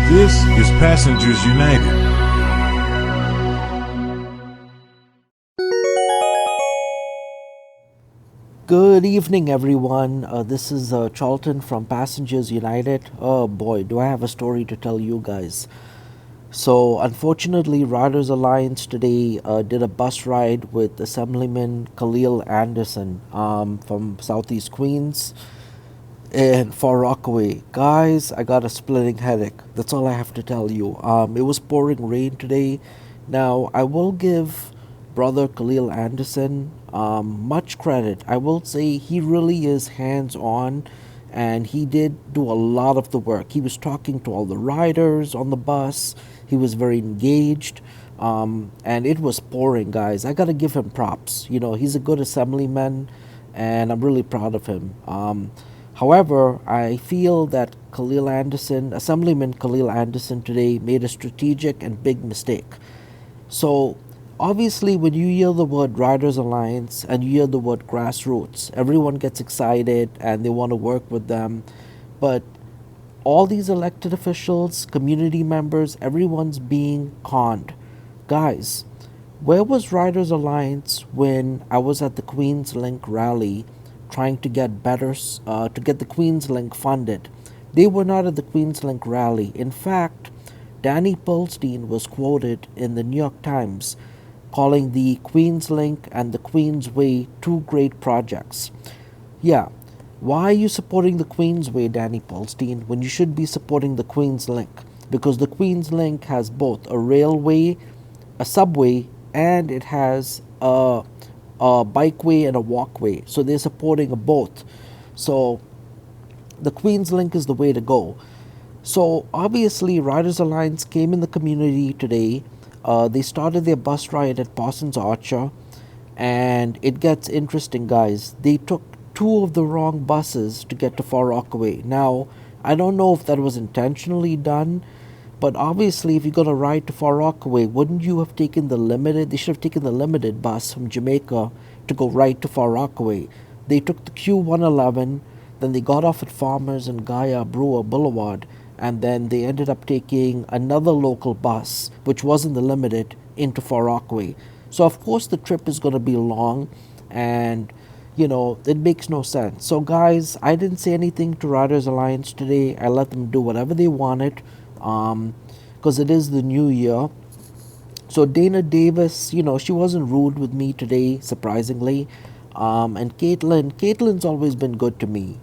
This is Passengers United. Good evening, everyone. This is Charlton from Passengers United. Oh boy, do I have a story to tell you guys. So, unfortunately, Riders Alliance today did a bus ride with Assemblyman Khalil Anderson from Southeast Queens and Far Rockaway. Guys, I got a splitting headache. That's all I have to tell you. It was pouring rain today. Now, I will give brother Khalil Anderson much credit. I will say he really is hands on and he did do a lot of the work. He was talking to all the riders on the bus, he was very engaged. And it was pouring, guys. I gotta give him props. You know, he's a good assemblyman, and I'm really proud of him. However, I feel that Khalil Anderson, Assemblyman Khalil Anderson today made a strategic and big mistake. So, obviously, when you hear the word Riders Alliance and you hear the word grassroots, everyone gets excited and they want to work with them. But all these elected officials, community members, everyone's being conned. Guys, where was Riders Alliance when I was at the Queens Link rally trying to get to get the Queens Link funded? They were not at the Queens Link rally. In fact, Danny Pearlstein was quoted in the New York Times calling the Queens Link and the Queensway two great projects. Yeah, why are you supporting the Queensway, Danny Pearlstein, when you should be supporting the Queens Link? Because the Queens Link has both a railway, a subway, and it has a bikeway and a walkway. So they're supporting both. So the Queens Link is the way to go. So obviously, Riders Alliance came in the community today. They started their bus ride at Parsons Archer, and it gets interesting, guys. They took two of the wrong buses to get to Far Rockaway. Now, I don't know if that was intentionally done, but obviously, if you're going to ride to Far Rockaway, wouldn't you have taken the limited? They should have taken the limited bus from Jamaica to go right to Far Rockaway. They took the Q111, then they got off at Farmers and Gaia Brewer Boulevard, and then they ended up taking another local bus, which wasn't the limited, into Far Rockaway. So of course the trip is going to be long, and it makes no sense. So guys, I didn't say anything to Riders Alliance today. I let them do whatever they wanted, because it is the new year. So Dana Davis, she wasn't rude with me today, surprisingly. And Caitlin's always been good to me.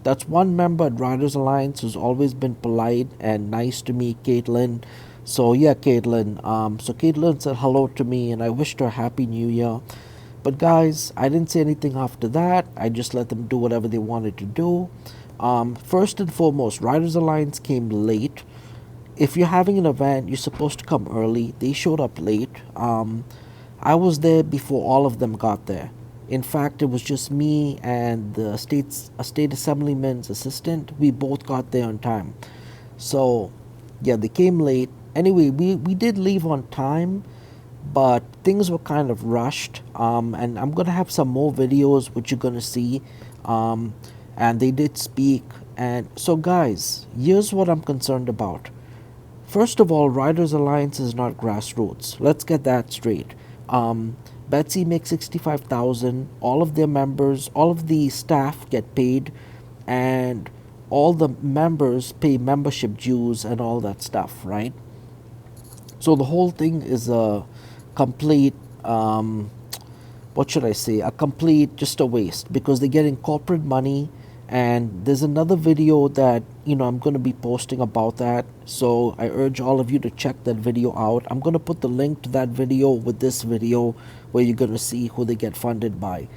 That's one member at Riders Alliance who's always been polite and nice to me, Caitlin. So yeah, Caitlin. So Caitlin said hello to me, and I wished her a happy new year. But guys, I didn't say anything after that. I just let them do whatever they wanted to do. First and foremost, Riders Alliance came late. If you're having an event, you're supposed to come early. They showed up late. I was there before all of them got there. In fact, it was just me and the state assemblyman's assistant. We both got there on time. So, yeah, they came late. Anyway, we did leave on time, but things were kind of rushed. And I'm going to have some more videos, which you're going to see. And they did speak. And so, guys, here's what I'm concerned about. First of all, Riders Alliance is not grassroots. Let's get that straight. Betsy makes $65,000. All of their members, all of the staff get paid, and all the members pay membership dues and all that stuff, right? So the whole thing is a complete, what should I say? Just a waste, because they're getting corporate money. And there's another video that I'm going to be posting about that, so I urge all of you to check that video out. I'm going to put the link to that video with this video, where you're going to see who they get funded by.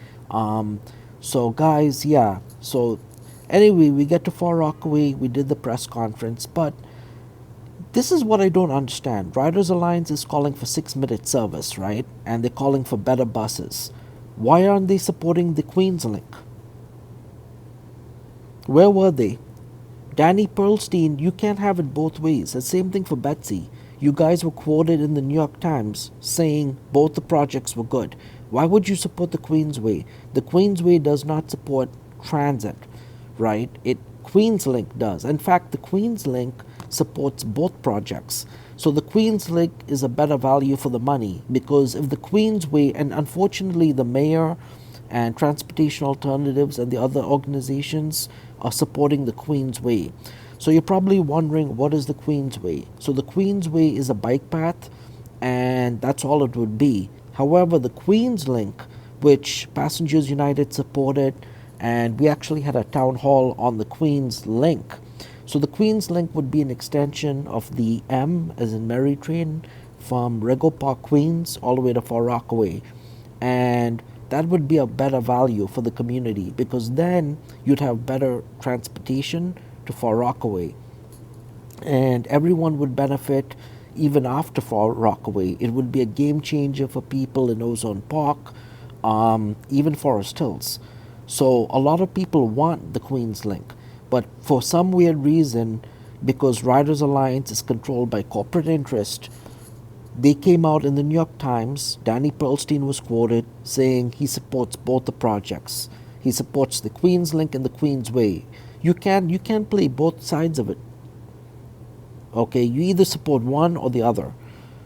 So guys, yeah, so anyway, we get to Far Rockaway. We did the press conference, but this is what I don't understand. Riders Alliance is calling for 6-minute service, right? And they're calling for better buses. Why aren't they supporting the Queens Link? Where were they? Danny Pearlstein, you can't have it both ways. The same thing for Betsy. You guys were quoted in the New York Times saying both the projects were good. Why would you support the Queensway? The Queensway does not support transit, right? Queens Link does. In fact, the Queens Link supports both projects. So the Queens Link is a better value for the money, because if the Queensway, and unfortunately the mayor and Transportation Alternatives and the other organizations are supporting the Queensway. So you're probably wondering, what is the Queensway? So the Queensway is a bike path, and that's all it would be. However, the Queens Link, which Passengers United supported, and we actually had a town hall on the Queens Link. So the Queens Link would be an extension of the M, as in Mary train, from Rego Park, Queens, all the way to Far Rockaway. And that would be a better value for the community, because then you'd have better transportation to Far Rockaway. And everyone would benefit even after Far Rockaway. It would be a game changer for people in Ozone Park, even Forest Hills. So a lot of people want the Queens Link, but for some weird reason, because Riders Alliance is controlled by corporate interest, they came out in the New York Times. Danny Pearlstein was quoted saying he supports both the projects. He supports the Queens Link and the Queensway. You can't play both sides of it. Okay, you either support one or the other.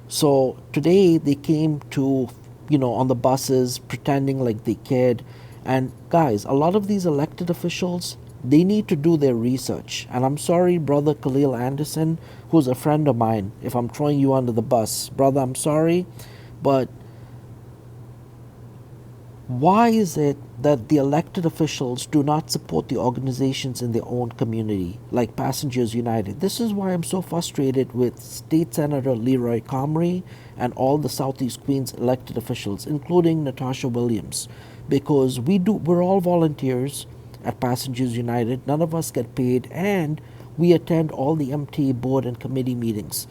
So today they came to, on the buses pretending like they cared. And guys, a lot of these elected officials, they need to do their research. And I'm sorry, brother Khalil Anderson, who's a friend of mine, if I'm throwing you under the bus. Brother, I'm sorry, but why is it that the elected officials do not support the organizations in their own community, like Passengers United? This is why I'm so frustrated with State Senator Leroy Comrie and all the Southeast Queens elected officials, including Natasha Williams, because we're all volunteers at Passengers United. None of us get paid, and we attend all the MTA board and committee meetings.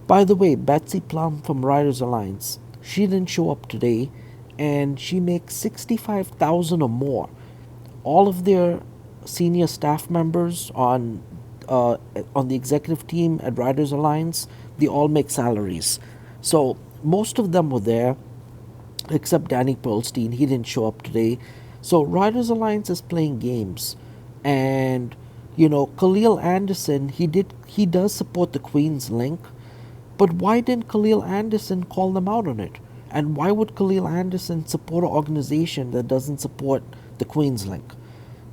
By the way, Betsy Plum from Riders Alliance, she didn't show up today, and she makes $65,000 or more. All of their senior staff members on the executive team at Riders Alliance, they all make salaries. So most of them were there, except Danny Pearlstein. He didn't show up today. So Riders Alliance is playing games, and Khalil Anderson, he does support the Queens Link, but why didn't Khalil Anderson call them out on it? And why would Khalil Anderson support an organization that doesn't support the Queens Link?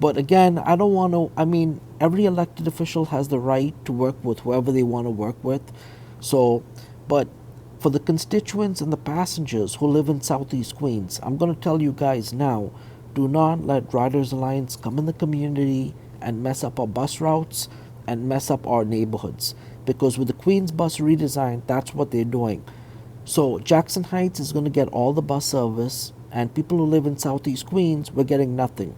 But again, I don't want to, every elected official has the right to work with whoever they want to work with. So, but for the constituents and the passengers who live in Southeast Queens, I'm going to tell you guys now, do not let Riders Alliance come in the community and mess up our bus routes and mess up our neighborhoods. Because with the Queens bus redesign, that's what they're doing. So Jackson Heights is going to get all the bus service, and people who live in Southeast Queens, we're getting nothing.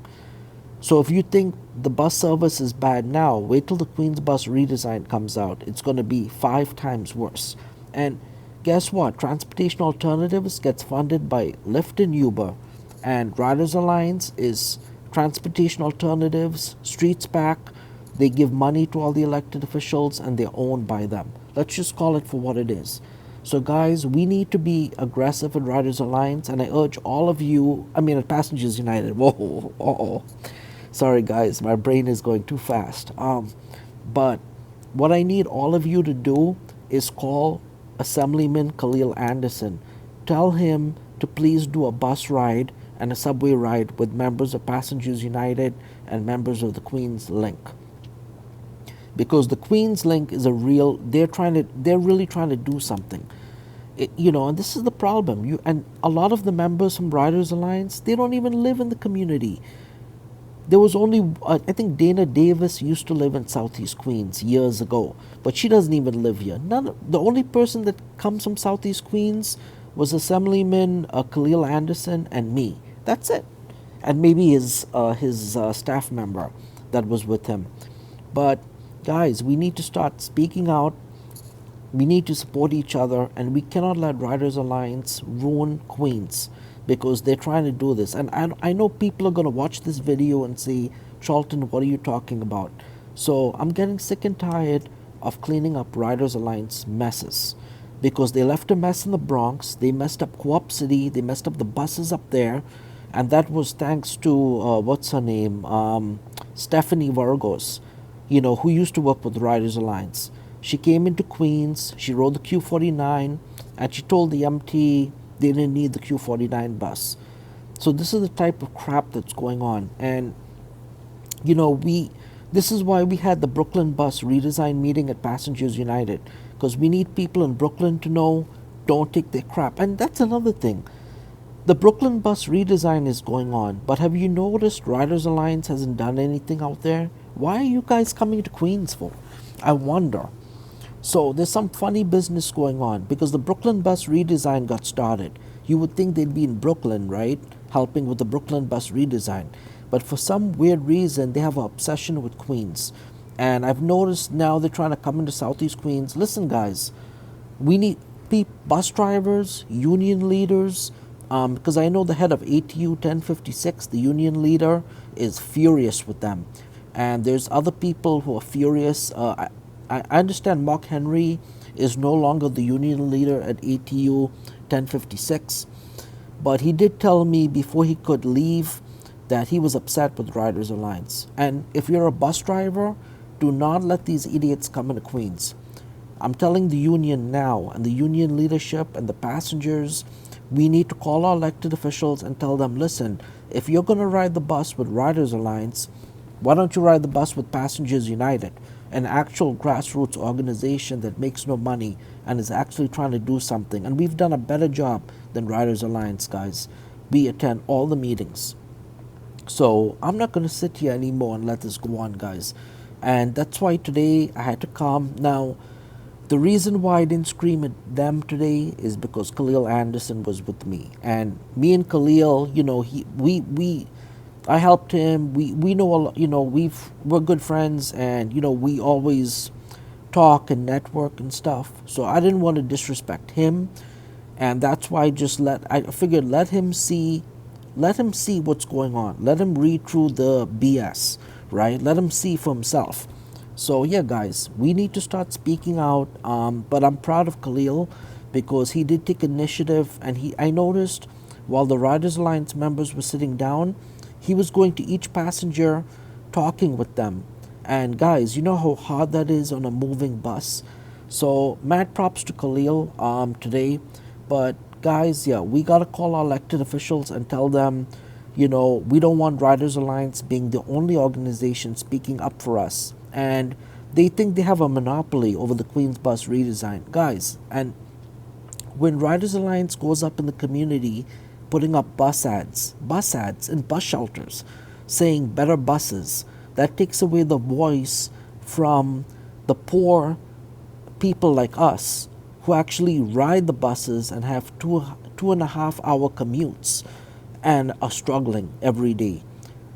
So if you think the bus service is bad now, wait till the Queens bus redesign comes out. It's going to be 5 times worse. And guess what? Transportation Alternatives gets funded by Lyft and Uber, and Riders Alliance is Transportation Alternatives, Streets Back. They give money to all the elected officials, and they're owned by them. Let's just call it for what it is. So guys, we need to be aggressive at Riders Alliance, and I urge all of you, at Passengers United. Whoa. Sorry guys, my brain is going too fast. But what I need all of you to do is call Assemblyman Khalil Anderson. Tell him to please do a bus ride and a subway ride with members of Passengers United and members of the Queens Link. Because the Queens Link is they're really trying to do something. And this is the problem. And a lot of the members from Riders Alliance, they don't even live in the community. There was only, I think Dana Davis used to live in Southeast Queens years ago, but she doesn't even live here. The only person that comes from Southeast Queens was Assemblyman Khalil Anderson and me. That's it. And maybe his staff member that was with him. But guys, we need to start speaking out. We need to support each other, and we cannot let Riders Alliance ruin Queens, because they're trying to do this. And I know people are going to watch this video and say, Charlton, what are you talking about? So I'm getting sick and tired of cleaning up Riders Alliance messes, because they left a mess in the Bronx. They messed up Co-op City. They messed up the buses up there. And that was thanks to, what's her name? Stephanie Vargos. who used to work with Riders Alliance. She came into Queens, she rode the Q49, and she told the MT they didn't need the Q49 bus. So this is the type of crap that's going on. And we this is why we had the Brooklyn bus redesign meeting at Passengers United, because we need people in Brooklyn to know, don't take their crap. And that's another thing. The Brooklyn bus redesign is going on, but have you noticed Riders Alliance hasn't done anything out there? Why are you guys coming to Queens for? I wonder. So there's some funny business going on because the Brooklyn bus redesign got started. You would think they'd be in Brooklyn, right? Helping with the Brooklyn bus redesign. But for some weird reason, they have an obsession with Queens. And I've noticed now they're trying to come into Southeast Queens. Listen, guys, we need bus drivers, union leaders, because I know the head of ATU 1056, the union leader, is furious with them. And there's other people who are furious. I understand Mark Henry is no longer the union leader at ATU 1056, but he did tell me before he could leave that he was upset with Riders Alliance. And if you're a bus driver, do not let these idiots come into Queens. I'm telling the union now, and the union leadership and the passengers, we need to call our elected officials and tell them, listen, if you're going to ride the bus with Riders Alliance, why don't you ride the bus with Passengers United, an actual grassroots organization that makes no money and is actually trying to do something? And we've done a better job than Riders Alliance, guys. We attend all the meetings. So I'm not going to sit here anymore and let this go on, guys. And that's why today I had to come. Now, the reason why I didn't scream at them today is because Khalil Anderson was with me. And me and Khalil, I helped him. We know a lot, we're good friends, and we always talk and network and stuff. So I didn't want to disrespect him, and that's why I figured let him see what's going on. Let him read through the BS, right? Let him see for himself. So yeah, guys, we need to start speaking out. But I'm proud of Khalil because he did take initiative, and I noticed while the Riders Alliance members were sitting down, he was going to each passenger, talking with them. And guys, you know how hard that is on a moving bus. So mad props to Khalil today. But guys, yeah, we gotta call our elected officials and tell them, we don't want Riders Alliance being the only organization speaking up for us. And they think they have a monopoly over the Queens bus redesign. Guys, and when Riders Alliance goes up in the community putting up bus ads in bus shelters saying better buses, that takes away the voice from the poor people like us who actually ride the buses and have 2.5 hour commutes and are struggling every day.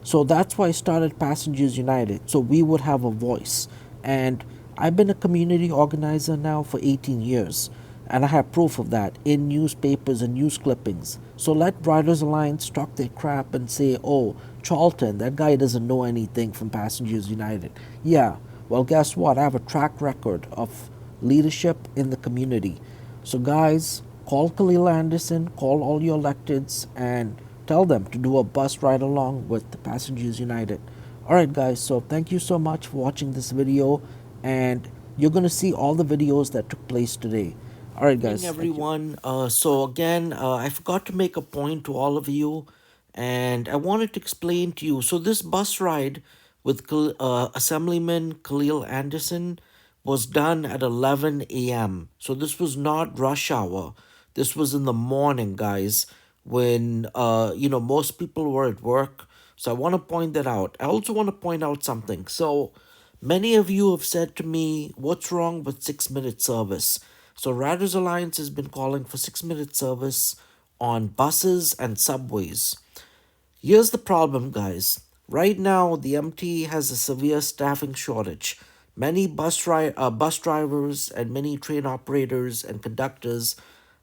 So that's why I started Passengers United, so we would have a voice. And I've been a community organizer now for 18 years, and I have proof of that in newspapers and news clippings. So let Riders Alliance talk their crap and say, oh, Charlton, that guy doesn't know anything from Passengers United. Yeah, well, guess what? I have a track record of leadership in the community. So, guys, call Khalil Anderson, call all your electeds, and tell them to do a bus ride along with the Passengers United. Alright, guys, so thank you so much for watching this video, and you're going to see all the videos that took place today. Alright, guys. Thank everyone. So, again, I forgot to make a point to all of you, and I wanted to explain to you. So, this bus ride with Assemblyman Khalil Anderson was done at 11 a.m. So this was not rush hour. This was in the morning, guys, when most people were at work. So I want to point that out. I also want to point out something. So many of you have said to me, what's wrong with 6-minute service? So Riders Alliance has been calling for 6-minute service on buses and subways. Here's the problem, guys. Right now, the MT has a severe staffing shortage. Many bus drivers and many train operators and conductors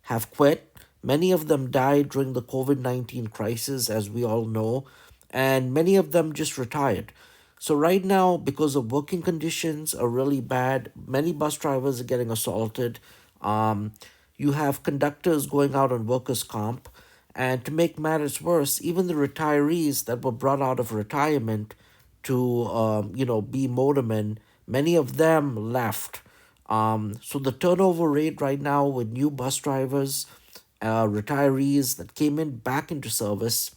have quit. Many of them died during the COVID-19 crisis, as we all know, and many of them just retired. So right now, because of working conditions are really bad, many bus drivers are getting assaulted. You have conductors going out on workers' comp. And to make matters worse, even the retirees that were brought out of retirement to be motormen. Many of them left. So the turnover rate right now with new bus drivers, retirees that came in back into service,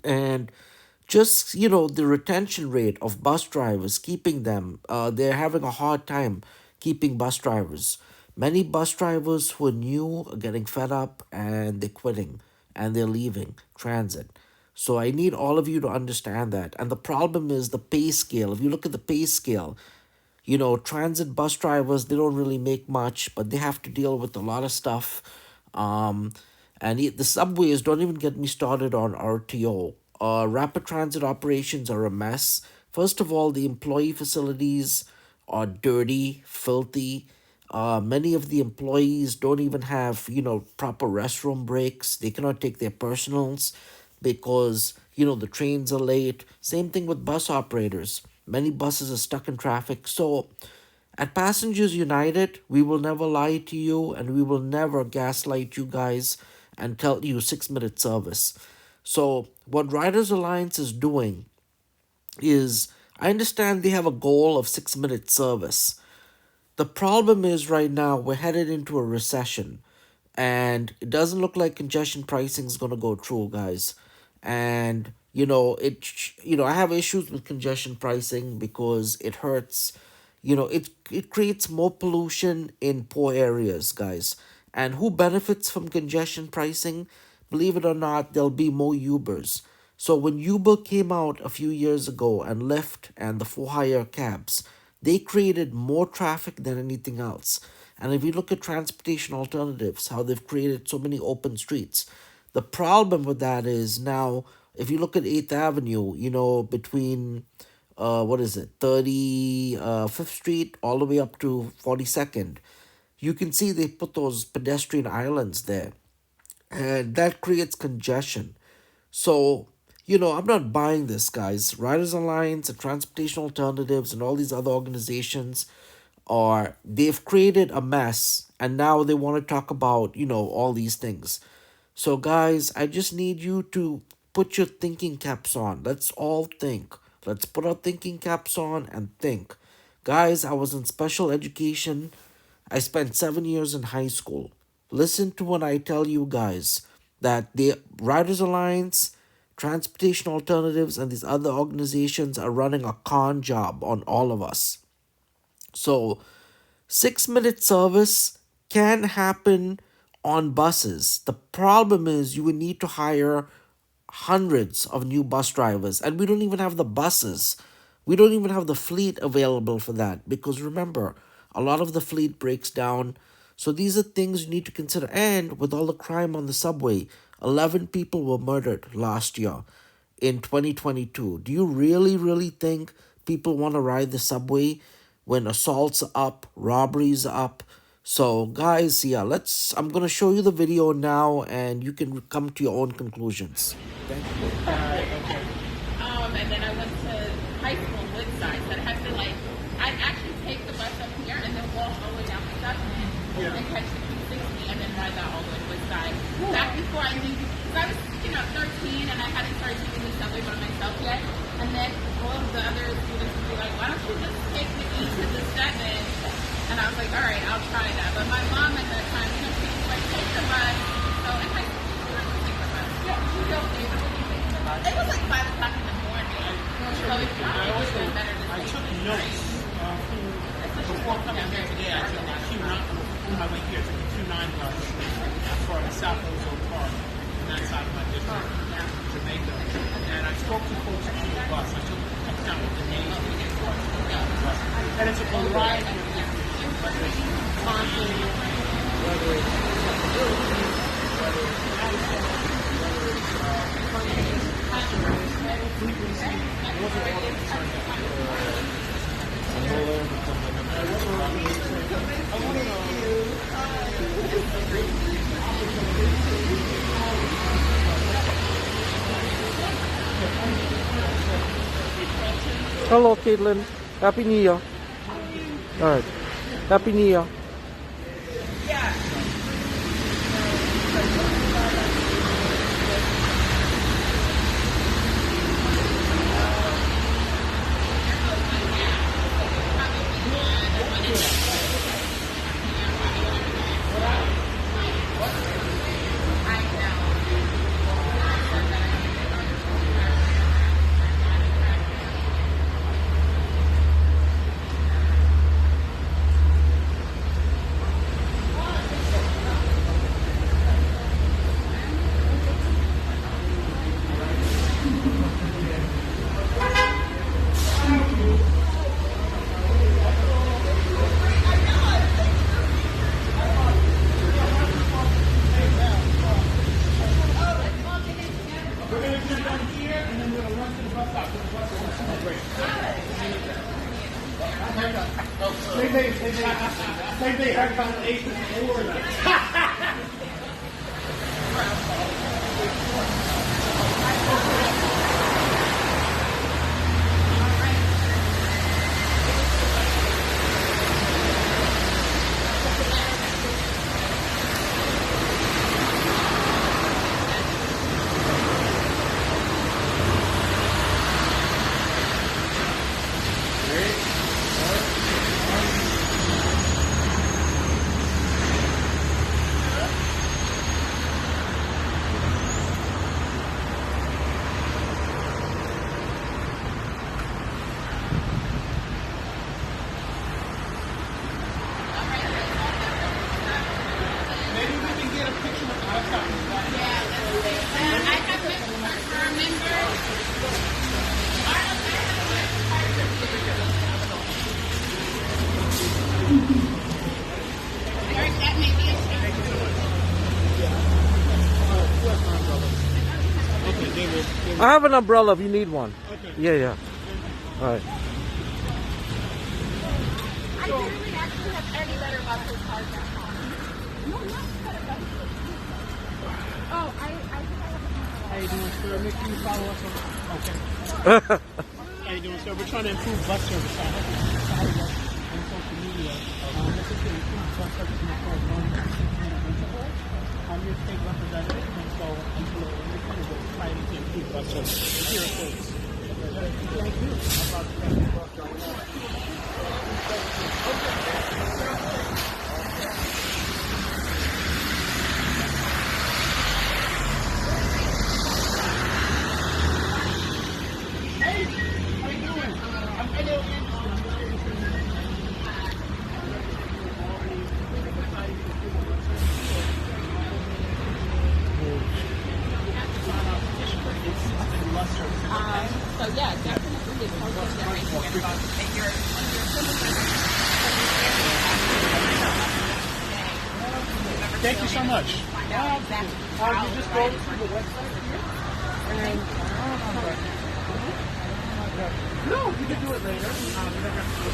and just the retention rate of bus drivers, keeping them, they're having a hard time keeping bus drivers. Many bus drivers who are new are getting fed up and they're quitting and they're leaving transit. So I need all of you to understand that. And the problem is the pay scale. If you look at the pay scale, transit bus drivers, they don't really make much, but they have to deal with a lot of stuff. Um, the subways, don't even get me started on RTO. Rapid transit operations are a mess. First of all, the employee facilities are dirty, filthy. Many of the employees don't even have, proper restroom breaks. They cannot take their personals because, the trains are late. Same thing with bus operators. Many buses are stuck in traffic. So, at Passengers United, we will never lie to you and we will never gaslight you guys and tell you 6 minute service. So, what Riders Alliance is doing is, I understand they have a goal of 6 minute service. The problem is right now we're headed into a recession and it doesn't look like congestion pricing is going to go through, guys. And I have issues with congestion pricing because it hurts. It creates more pollution in poor areas, guys. And who benefits from congestion pricing? Believe it or not, there'll be more Ubers. So when Uber came out a few years ago and Lyft and the for hire cabs, they created more traffic than anything else. And if you look at transportation alternatives, how they've created so many open streets, the problem with that is now, if you look at 8th Avenue, between, what is it, 35th Street all the way up to 42nd, you can see they put those pedestrian islands there. And that creates congestion. So, I'm not buying this, guys. Riders Alliance and Transportation Alternatives and all these other organizations they've created a mess and now they want to talk about, all these things. So, guys, I just need you to put your thinking caps on. Let's all think. Let's put our thinking caps on and think. Guys, I was in special education. I spent 7 years in high school. Listen to when I tell you guys that the Riders Alliance, Transportation Alternatives, and these other organizations are running a con job on all of us. So, 6 minute service can happen on buses. The problem is you would need to hire hundreds of new bus drivers, and we don't even have the buses. We don't even have the fleet available for that because remember, a lot of the fleet breaks down. So these are things you need to consider. And with all the crime on the subway, 11 people were murdered last year in 2022. Do you really, really think people want to ride the subway when assaults are up, robberies are up? So guys, yeah, I'm going to show you the video now and you can come to your own conclusions. Thank you. And then I went to high school in Woodside, so I'd actually take the bus up here and then walk all the way down to 7th and catch the 260 and then ride that all the way to Woodside. Back before I knew, because I was, 13 and I hadn't started taking the subway by myself yet. And then all of the other students would be like, why don't you just take the E to the 7th? And I was like, all right, I'll try that. But my mom at that time, she was like, take the bus. So in high school, she was like, take the bus. Yeah, she was okay with taking the bus. It was like 5 o'clock in the morning. So it probably would have been better to take the train. Before coming here today, I took the Q9 on my way here. I took the Q9 bus as far as South Ozone Park, on that side of my district, Jamaica. And I spoke to folks on the bus. I took down with the names of the bus. And it's a variety of things, whether it's content, whether it's accessibility, whether it's access, whether it's frequency. Those are all the concerns that Hello, Caitlin. Happy New Year. All right. Happy New Year. We're going to come down here, and then we're going to run to the bus stop. Same day, haircut at 8 Maybe we can get a picture of the bus stop. I have remember. Eric, that may be a Okay, David. I have an umbrella if you need one. Okay. Yeah. All right. I really actually have any better buses cards at home. No, not better. Oh, I think I have How you doing, sir? Make sure you follow us on. Okay. How you doing, sir? We're trying to improve bus service on social media. This is to improve bus service in the car. I'm your state representative, and so until we're trying to try to improve bus service here at Phillips. Thank you. About the bus going on. Hey, how you doing? I'm So yeah, definitely the culture that makes you that you're Thank you so much. find out exactly You just go to the website here, and no, you can do it later. You don't have to do it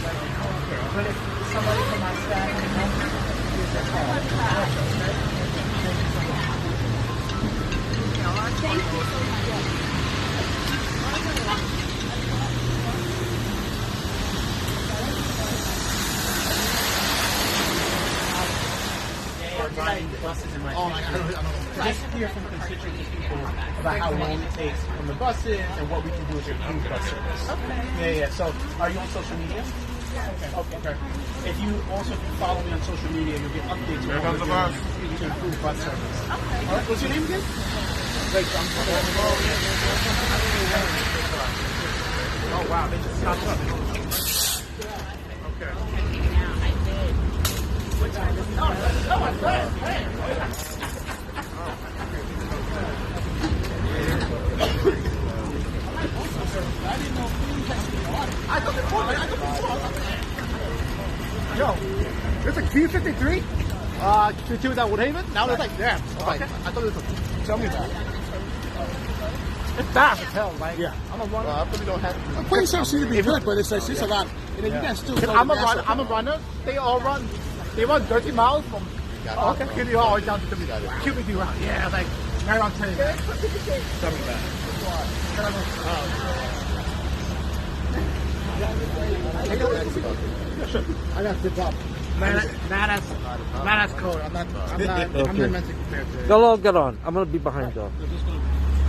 right now. But if somebody from my staff can help you, give a call. Thank you so much. Buses in my just hear from constituents people about how long it takes from the buses and what we can do to improve bus service. Okay. Yeah. So, are you on social media? Okay. If you also follow me on social media, you'll get updates on what we're doing to improve bus service. Okay. All right. What's your name again? Wait, oh wow, they just stopped up. Okay. Yo, there's a Q53 to do that Woodhaven. Now there's like, damn. Okay. I thought it was a, tell me that. It's fast as hell, like. Yeah. I'm a runner. I really don't have to. The place seems to be good, but it's like, it's a lot. And then you guys still. I'm a runner. They all run. They run 30 miles from Kitty Hall down to QBD round. Yeah, like right on 10. Tell me that. Sure. I got to up. Man, that's cold. I'm not mentally prepared to. They'll all get on. I'm gonna be behind y'all.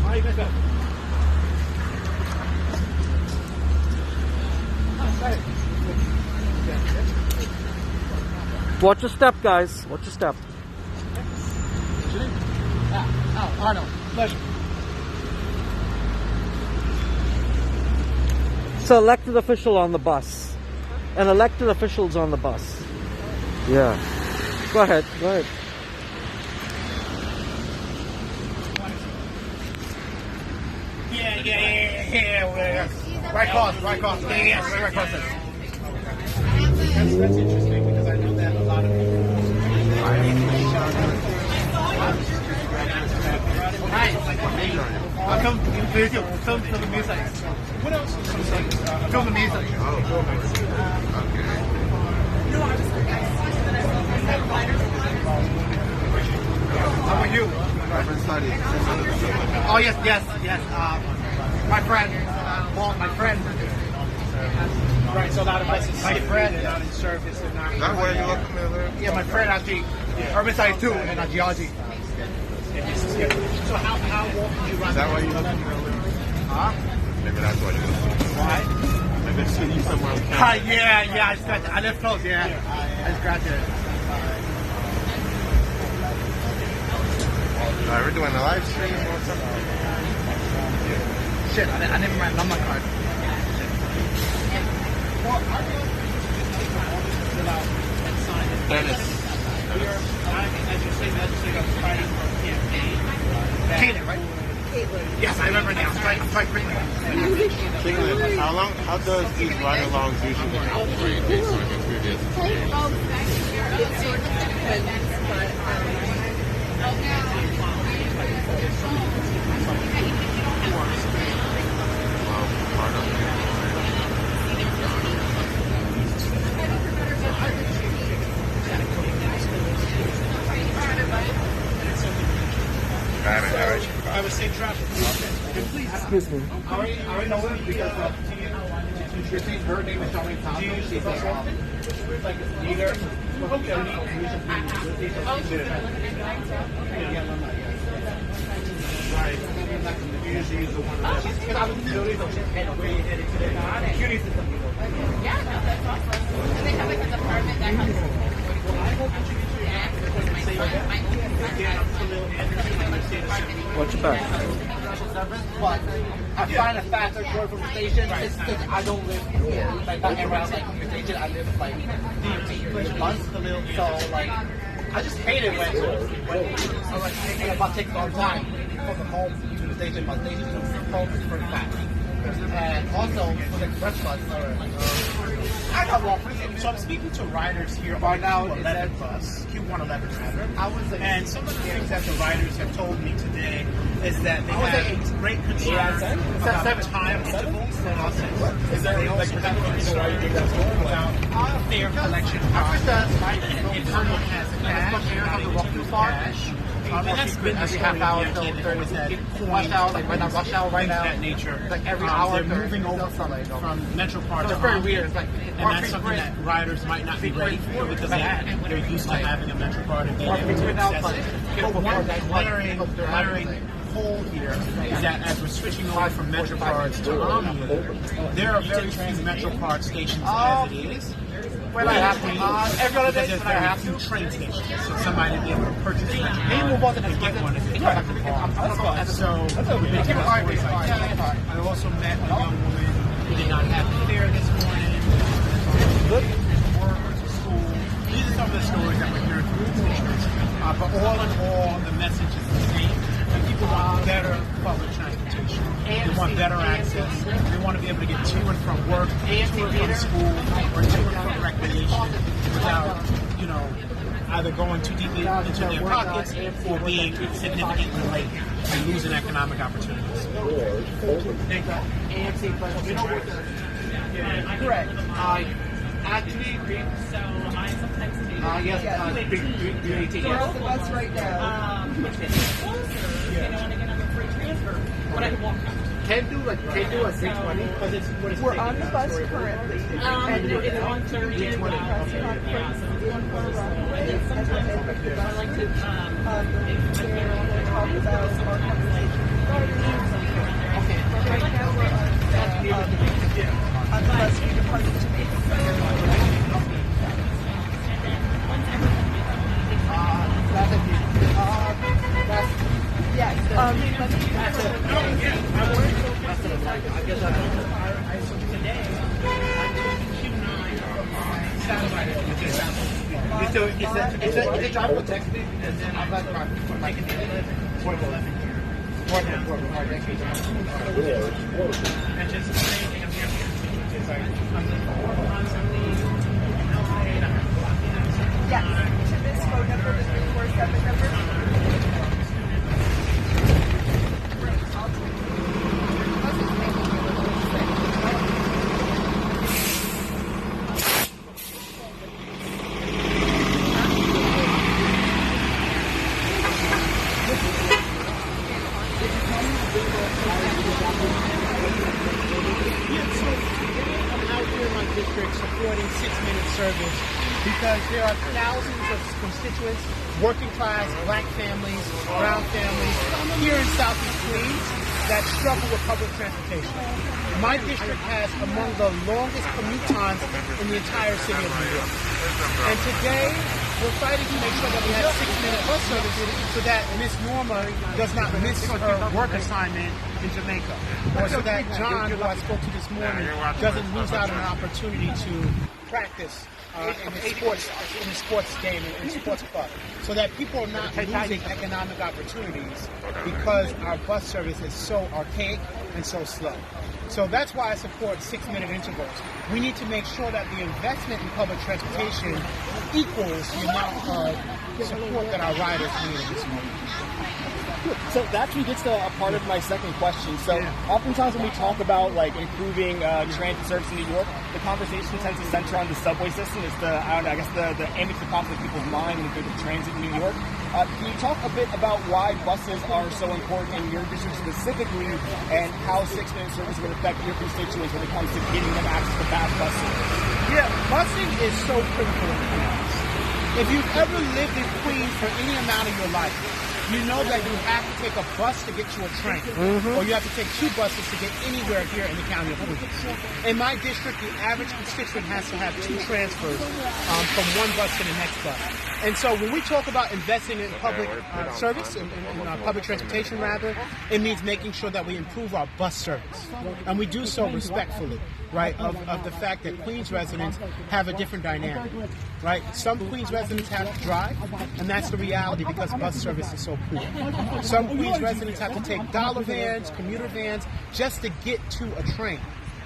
How you guys go? Watch your step, guys. Watch your step. Oh, Arnold. Pleasure. So elected official on the bus. An elected official's on the bus. Yeah. Go ahead. Go ahead. Yeah. Right cross. Yeah, right cross. That's interesting because I know that a lot of people. I'll come video. Film the music. What else? Film the music. How about you? Oh yes. My friend. My friend. Right, so a lot of us My friend. they're not in service, they're not. That way you look familiar. Yeah, my friend actually. Urban Science too, and geology. So how often do you run? Is that why you look familiar? Huh? Maybe that's why you look familiar. Why? Maybe it's you somewhere on campus. Yeah. I live close. Yeah. I just graduated. We're doing a live stream or something. Shit, I never ran number card. Dennis. Caitlin, right? Yes, I remember now. I'm quite quickly. Caitlin, how does these ride-alongs usually operate based on your previous experience? I was safe traffic. Excuse me. I already know her because her name is Charmaine Thompson. She's like a leader. Right. Usually the one Because I was in the so she's head of where you're headed today. Curious to some people. Yeah, no, that's awesome. And they have like a department that helps Watch your back. But I find it faster going from the station just because I don't live here. Like not around like the station. I live like months. So like I just hate it when I like the bus takes a long time from the home to the station. But station to home is pretty fast. And also for the express bus, I got one. So I'm speaking to riders here on Right now, the Q11 bus, Q111 rather. I was like, And some of the things that the riders have told me today is that they I would say have great concern about seven. time intervals and also they also have concern about fare collection costs. Internal has cash. And that's been the every story half hour of till DMT, always that rush hour, like right now, rush hour right things of now. that nature. Like every hour, they're moving over from Metro Park to It's very Omni, weird. It's like and that's something that riders might not be ready for because they're used to having a Metro Card and being able to access it. But one glaring hole here is that as we're switching over from Metro Cards to Omni, there are very few Metro Card stations as it is. when I have to. Every other day Because when I there's have very to. few train stations, so somebody to be able to purchase it Maybe move on to the next get one if they Yeah, can. So Keep it hard, stories like yeah, that. that's fine. I also met a young woman who did not have the fare this morning. Work to school. These are some of the stories that we're hearing from the stations. But all in all, the message is the same. And people want better public transportation. They want better access. They want to be able to get to and from work, to and from school, or to and from recreation without, either going too deeply into their pockets or being significantly late and losing economic opportunities. Thank you. Correct. Actually, yes, big We're off the bus right now. But I can walk out. Can do a 620. We're on the bus currently. And It's on 30 and press conference in our runway. And then I like to, we'll talk about our conversation regarding right now we're on the bus we departed to make So it's a job will text me, and then I'm like, like in the Port 11 here. Port, all right, thank you. And just the same thing I'm here. It's like, Yes, to this phone number, the 347 number. I'm out here in my district supporting 6-minute service because there are thousands of constituents, working class, black families, brown families here in Southeast Queens that struggle with public transportation. My district has among the longest commute times in the entire city of New York. And today, we're fighting to make sure that we have 6-minute bus service so that Miss Norma does not miss her work assignment in Jamaica. Or so that John, who I spoke to this morning, doesn't lose out on an opportunity to practice in his sports game, in his sports club. So that people are not losing economic opportunities because our bus service is so archaic and so slow. So that's why I support 6-minute intervals. We need to make sure that the investment in public transportation equals the amount of support that our riders need in this moment. So that actually gets to a part of my second question. So oftentimes when we talk about like improving transit service in New York, the conversation tends to center on the subway system. It's the image that pops in people's mind when they think of transit in New York. Can you talk a bit about why buses are so important in your district specifically, and how 6-minute service would affect your constituents when it comes to getting them access to fast buses? Yeah, busing is so critical in Queens. If you've ever lived in Queens for any amount of your life, you know that you have to take a bus to get to a train, or you have to take 2 buses to get anywhere here in the county of Queens. In my district, the average constituent has to have 2 transfers from one bus to the next bus. And so when we talk about investing in public service, in public transportation rather, it means making sure that we improve our bus service. And we do so respectfully, right, of the fact that Queens residents have a different dynamic, right? Some Queens residents have to drive, and that's the reality because bus service is so poor. Some Queens residents have to take dollar vans, commuter vans, just to get to a train.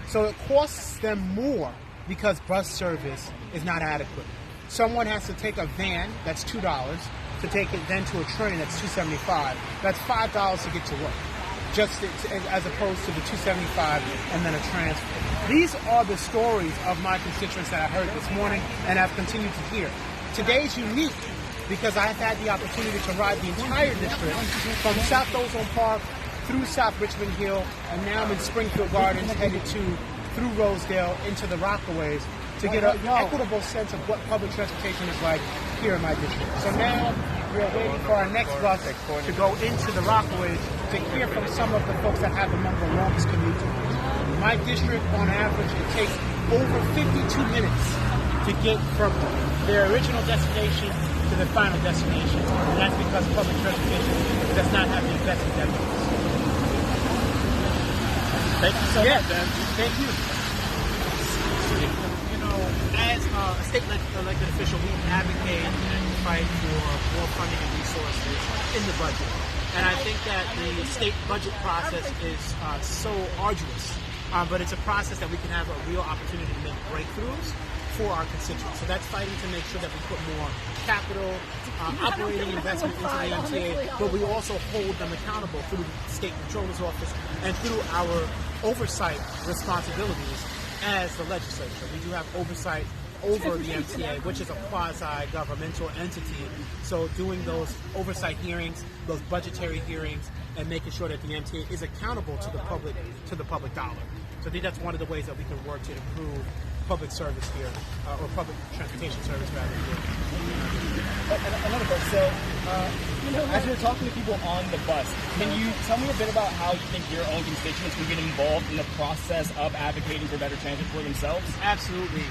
So it costs them more because bus service is not adequate. Someone has to take a van, that's $2, to take it then to a train, that's $2.75. That's $5 to get to work, as opposed to the $2.75 and then a transfer. These are the stories of my constituents that I heard this morning and I've continued to hear. Today's unique because I've had the opportunity to ride the entire district from South Ozone Park through South Richmond Hill, and now I'm in Springfield Gardens, headed through Rosedale into the Rockaways to get an equitable sense of what public transportation is like here in my district. So now we're waiting for our next bus to go into the Rockaways to hear from some of the folks that have among the longest commute times. My district, on average, it takes over 52 minutes to get from their original destination to the final destination. And that's because public transportation does not have the investment that it needs. Thank you so much, man. Thank you. You know, as a state elected official, we advocate and fight for more funding and resources in the budget. And I think that the state budget process is so arduous, but it's a process that we can have a real opportunity to make breakthroughs for our constituents. So that's fighting to make sure that we put more capital, operating investment into the MTA, but we also hold them accountable through the State Comptroller's Office and through our oversight responsibilities as the legislature. We do have oversight over the MTA, which is a quasi-governmental entity. So doing those oversight hearings, those budgetary hearings, and making sure that the MTA is accountable to the public dollar. So I think that's one of the ways that we can work to improve public service here, or public transportation service rather here. Another question. So, as you're talking to people on the bus, can you tell me a bit about how you think your own constituents can get involved in the process of advocating for better transit for themselves? Absolutely.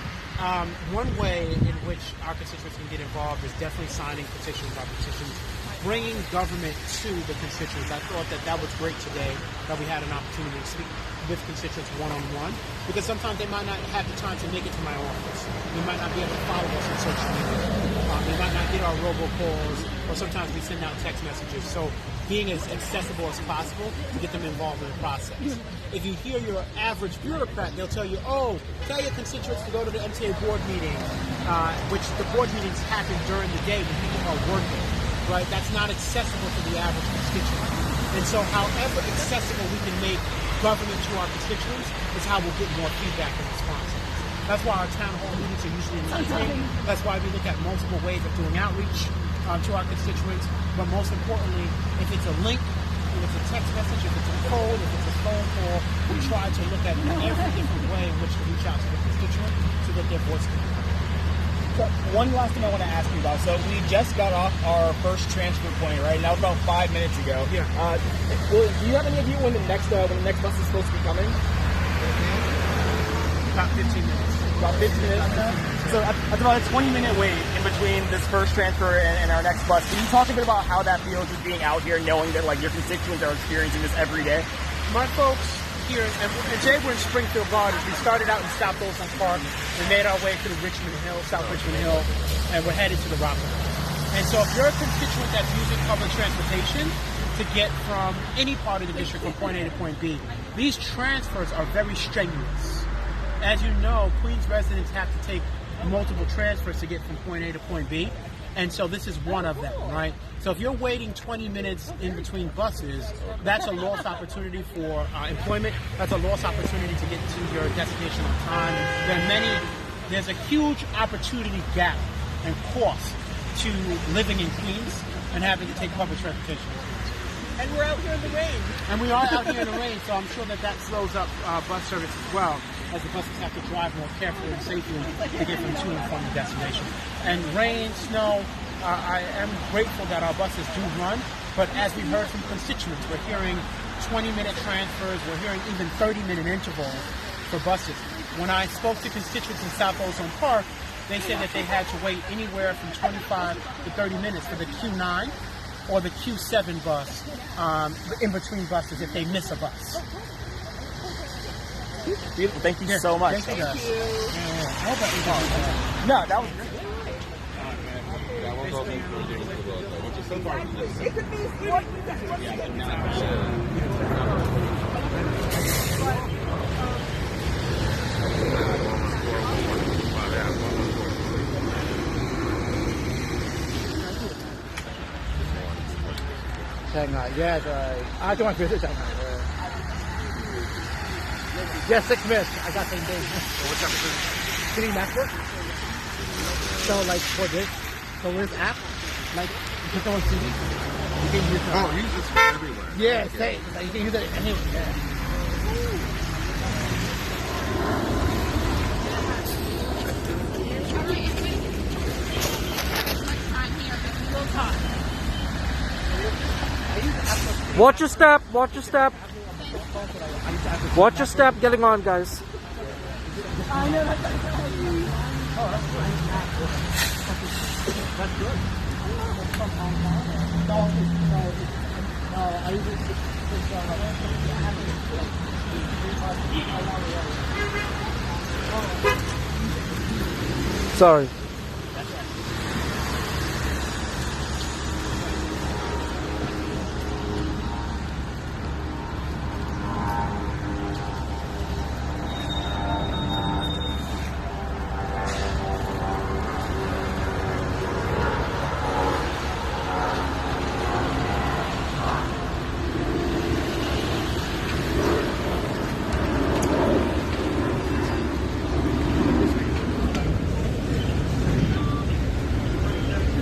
One way in which our constituents can get involved is definitely signing petitions by petitions, bringing government to the constituents. I thought that was great today, that we had an opportunity to speak with constituents one-on-one, because sometimes they might not have the time to make it to my office. They might not be able to follow us on social media. our robocalls, or sometimes we send out text messages. So being as accessible as possible to get them involved in the process. If you hear your average bureaucrat, they'll tell you, oh, tell your constituents to go to the MTA board meeting, which the board meetings happen during the day when people are working, right? That's not accessible to the average constituent. And so however accessible we can make government to our constituents is how we'll get more feedback and responses. That's why our town hall meetings are usually in the evening. That's why we look at multiple ways of doing outreach to our constituents. But most importantly, if it's a link, if it's a text message, if it's a code, if it's a phone call, we try to look at every different way in which to reach out to the constituent to get their voice connected. So one last thing I want to ask you about. So we just got off our first transfer point, right? Now about 5 minutes ago. Yeah. Well, do you have any idea when the next bus is supposed to be coming? About 15 minutes. About 15 minutes. So that's about a 20-minute wait in between this first transfer and our next bus. Can you talk a bit about how that feels, just being out here, knowing that like your constituents are experiencing this every day? My folks here, and today we're in Springfield Gardens. We started out in South Ozone Park. We made our way to the Richmond Hill, South Richmond Hill, and we're headed to the Rockland. And so if you're a constituent that's using public transportation to get from any part of the district from point A to point B, these transfers are very strenuous. As you know, Queens residents have to take multiple transfers to get from point A to point B, and so this is one of them, right? So if you're waiting 20 minutes in between buses, that's a lost opportunity for employment. That's a lost opportunity to get to your destination on time. There's a huge opportunity gap and cost to living in Queens and having to take public transportation. And we're out here in the rain. And we are out here in the rain, so I'm sure that slows up bus service as well, as the buses have to drive more carefully and safely to get them to and from the destination. And rain, snow, I am grateful that our buses do run, but as we've heard from constituents, we're hearing 20-minute transfers, we're hearing even 30-minute intervals for buses. When I spoke to constituents in South Ozone Park, they said that they had to wait anywhere from 25 to 30 minutes for the Q9 or the Q7 bus in between buses if they miss a bus. Beautiful. Thank you so much. Thank you. No, that was great. It could be what I don't want to visit that. Yeah, 6 minutes. I got same day. What's up with City Network. So like for this app, like you can go on CD. You can use it. Oh, use this for everywhere. Yeah, say like, you can use it anywhere. Yeah. Watch your step, watch your step. Watch your step getting on, guys. Sorry.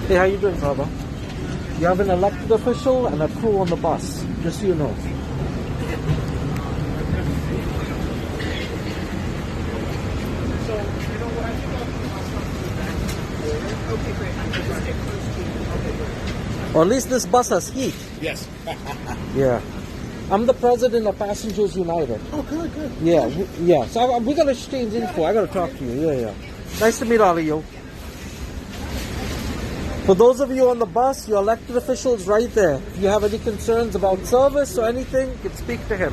Hey, how you doing, brother? You have an elected official and a crew on the bus, just so you know. Or at least this bus has heat. Yes. Yeah. I'm the president of Passengers United. Oh, good. Yeah, yeah. So we got to exchange info. I got to talk to you. Yeah. Nice to meet all of you. For those of you on the bus, your elected official is right there. If you have any concerns about service or anything, you can speak to him.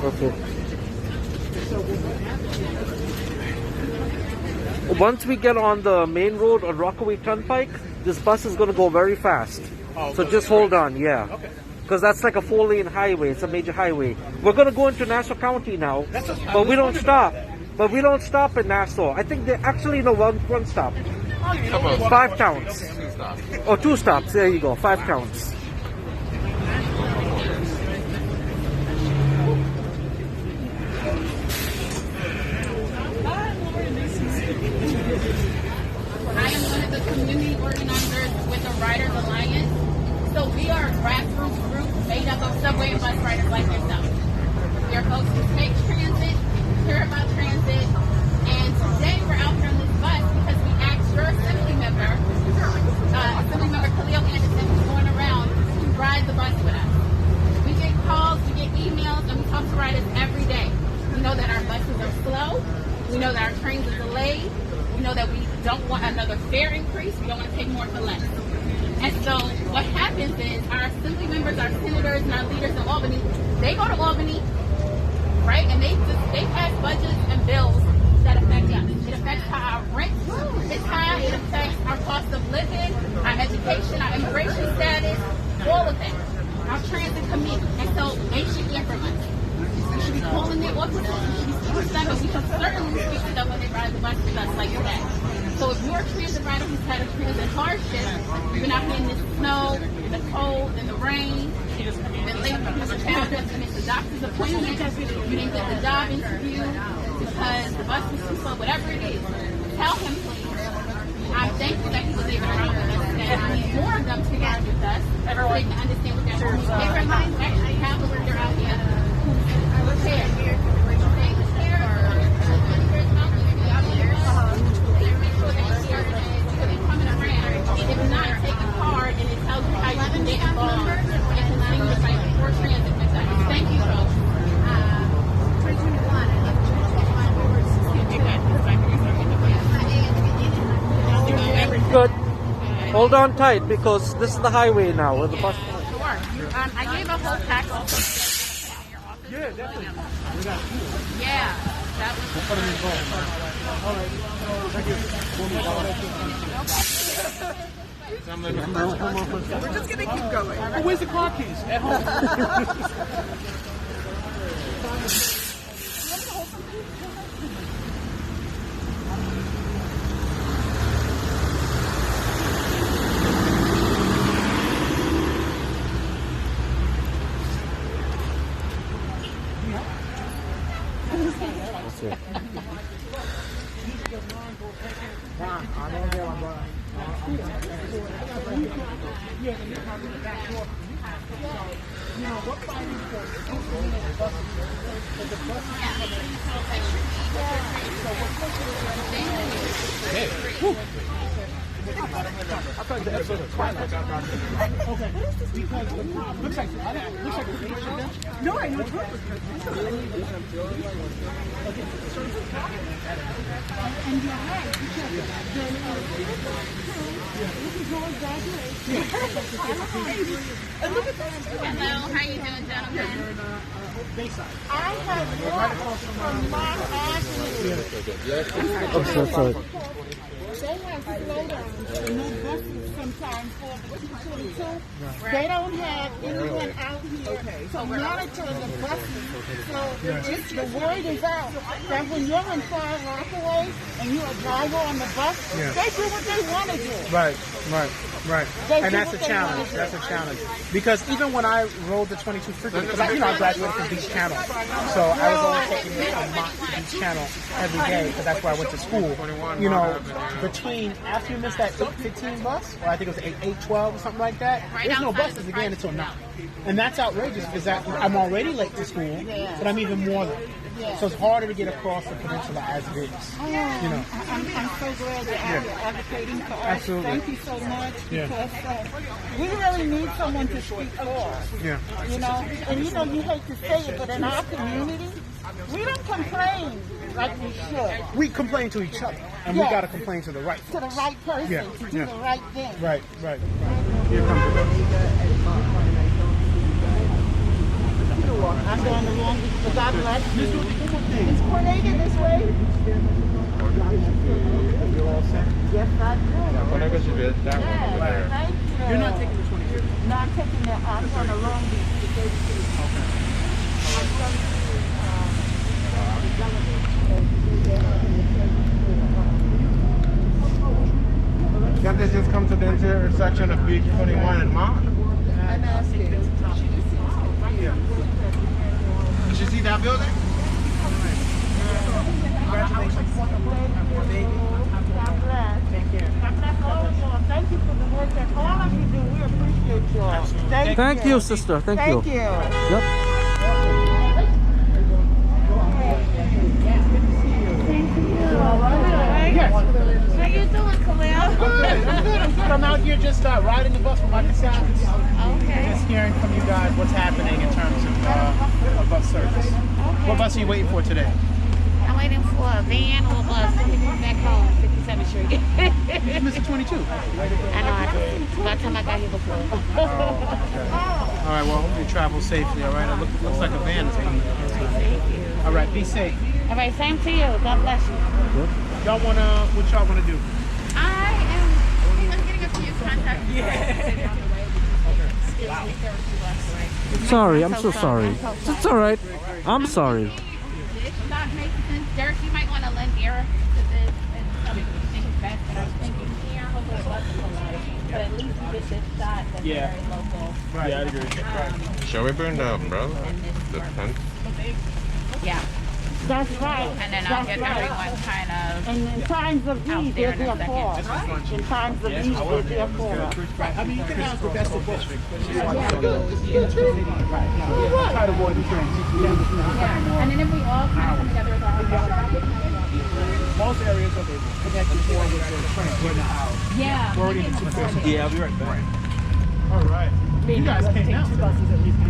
Okay. Once we get on the main road on Rockaway Turnpike, this bus is going to go very fast. So just hold on, yeah. Okay. Because that's like a 4-lane highway. It's a major highway. We're going to go into Nassau County now, but we don't stop. But we don't stop in Nassau. I think they actually no one stop. 5 counts. 2 stops. Oh, 2 stops. There you go. 5 counts. I am one of the community organizers with the Riders Alliance. So we are a grassroots group made up of subway and bus riders like yourself. We are folks who take transit, care about transit, and today we're out here on this bus because we asked your Assembly member Khalil Anderson, who's going around, to ride the bus with us. We get calls, we get emails, and we talk to riders every day. We know that our buses are slow. We know that our trains are delayed. We know that we don't want another fare increase. We don't want to pay more for less. And so what happens is our Assembly members, our senators, and our leaders in Albany, they go to Albany, right? And they pass budgets and bills that affect us. It affects how our rent is high. It affects our cost of living, our education, our immigration status, all of that. Our transit commute. And so they should hear from us. We should be calling their offices. We should be speaking to them, but we should certainly speak to them when they ride the bus with us like that. So if you're a transit rider who's had a transit hardship, you've been out here in the snow, in the cold, in the rain, you've been late because your child doesn't miss the doctor's appointment, you didn't get the job interview because the bus was too slow, whatever it is, tell him please. I'm thankful that he was able to ride with us, and I need more of them to ride with us, so they can understand what they're doing. They remind actually have a worker out here who's prepared. If not, take a card and it tells you how you can get involved and continue to fight for transit with us. Thank you, folks. Good. Hold on tight because this is the highway now where the bus. Sure. I gave a whole pack also. Yeah, definitely. Yeah, that We're just gonna keep going. Oh, where's the car keys? At home. No, I know. And you're right, because Hello, how you doing, gentlemen? I have walked from my Avenue. I'm so sorry. They have slowdowns, no buses sometimes for the 222. They don't have anyone out here to monitor the buses. So the word is out that when you're in Far Rockaway and you're a driver on the bus, they do what they want to do. Right. And that's a challenge. That's a challenge. Because even when I rode the 22 frequent, because I graduated from Beach Channel, so I was always taking a mock to Beach Channel every day because that's where I went to school. You know, between after you miss that 8:15 bus, or I think it was 8:12 or something like that, there's no buses again until 9. And that's outrageous because I'm already late to school, but I'm even more late. So it's harder to get across the peninsula as it is. You know. I'm so glad that you're advocating for us. Absolutely. Thank you so much because we really need someone to speak for us. Yeah. You know, and you know you hate to say it, but in our community, we don't complain like we should. We complain to each other, and we got to complain to the right To the right person Yeah, to do yeah. the right thing. Right. Here comes the bus. sure. I'm going the longest, but God bless you. Is Cornelia this way? Yes, I do. Whenever she did that one over there. Thank you. You're not taking the 22. No, I'm taking that. I'm going to Long Beach to 32. Can't they just come to the intersection of Beach 21 and Mont? I'm asking. Did you see that building? Congratulations. God bless. Thank you. God bless all of y'all. Thank you for the work that all of you do. We appreciate y'all. Thank you, sister. Thank you. Thank you. Yep. How you doing, Khalil? I'm good. I'm out here just riding the bus from my constituents. Okay. Just hearing from you guys what's happening in terms of bus service. What bus are you waiting for today? I'm waiting for a van or a bus to take me back home, 57th Street. You missed 22. I know, by the time I got here before. All right, well, I hope you travel safely, all right? It looks like a van is coming. Thank you. All right, be safe. All right, same to you. God bless you. What y'all want to do? I'm getting a few contacts. Sorry, I'm so sorry. It's all right. I'm sorry. This not make sense. Derek, you might want to lend ear to this and some things best. But I was thinking here, hopefully it wasn't a lot. But at least we get this shot that's Yeah. very local. Right. Yeah, I agree. Shall we burn the umbrella? The tent? Yeah. That's right. And then I'll get everyone kind of. And in times of need, there they're in a there for us. In times of need, they're there for us. Right. I mean, you can have the best of both. Try to avoid the train. Yeah. And then if we all kind of come together with our Most areas are connected more with the train. yeah. We're already in 2 Yeah, I'll be right back. All right. You guys came out.